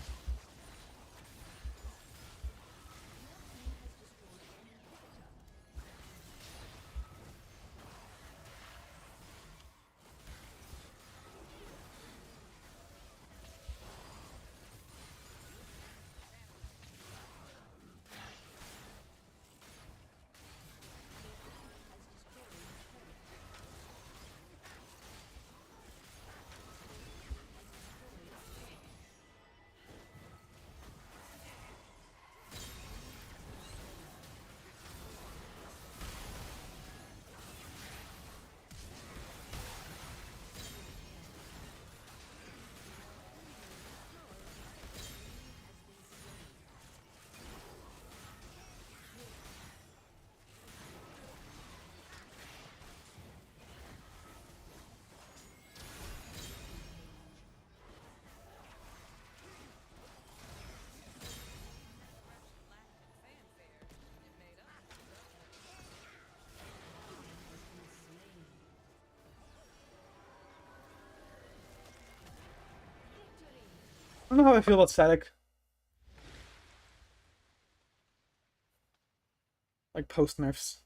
Fanfare, it made up. I don't know how I feel about static. Like post nerfs.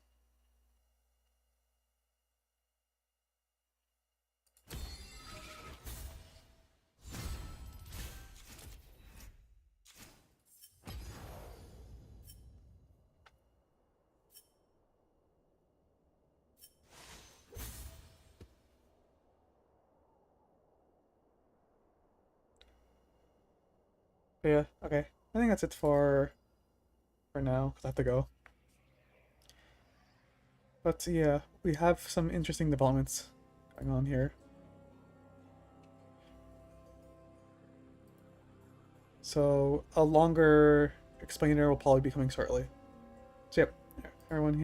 But yeah, okay. I think that's it for now, because I have to go. But yeah, we have some interesting developments going on here. So a longer explainer will probably be coming shortly. So yep, everyone